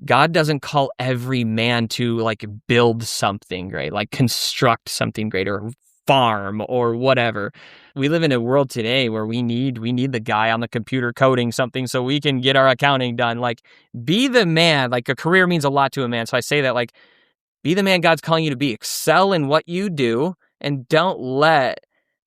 God doesn't call every man to like build something great, like construct something great or farm or whatever. We live in a world today where we need the guy on the computer coding something so we can get our accounting done. Like, be the man. Like, a career means a lot to a man. So I say that, like, be the man God's calling you to be. Excel in what you do, and don't let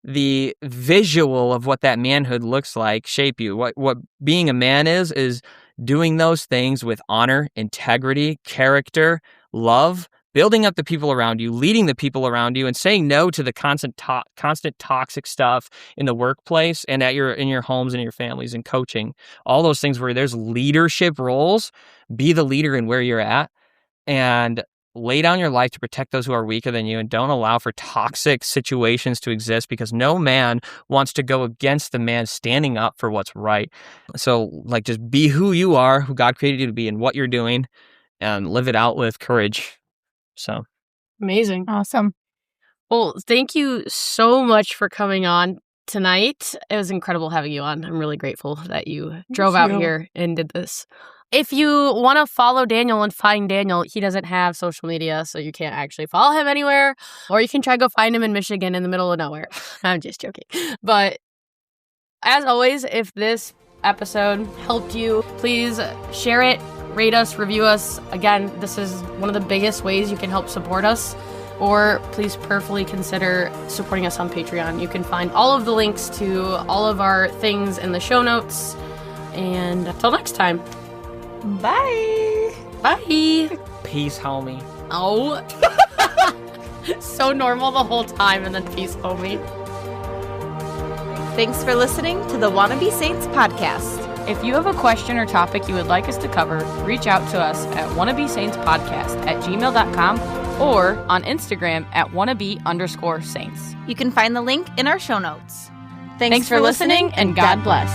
the visual of what that manhood looks like shape you. What being a man is doing those things with honor, integrity, character, love, building up the people around you, leading the people around you, and saying no to the constant toxic stuff in the workplace and in your homes and your families, and coaching. All those things where there's leadership roles, be the leader in where you're at. And lay down your life to protect those who are weaker than you, and don't allow for toxic situations to exist, because no man wants to go against the man standing up for what's right. So like, just be who you are, who God created you to be, and what you're doing, and live it out with courage. So Amazing. Awesome. Well, thank you so much for coming on tonight. It was incredible having you on. I'm really grateful that you drove out here and did this. If you want to follow Daniel and find Daniel, he doesn't have social media, so you can't actually follow him anywhere. Or you can try to go find him in Michigan in the middle of nowhere. I'm just joking. But as always, if this episode helped you, please share it, rate us, review us. Again, this is one of the biggest ways you can help support us. Or please prayerfully consider supporting us on Patreon. You can find all of the links to all of our things in the show notes. And until next time. Bye. Bye. peace, homie. Oh. So normal the whole time, and then peace, homie. Thanks for listening to the Wannabe Saints podcast. If you have a question or topic you would like us to cover, reach out to us at wannabesaintspodcast@gmail.com or on Instagram at wannabe_saints. You can find the link in our show notes. Thanks for listening, and God bless.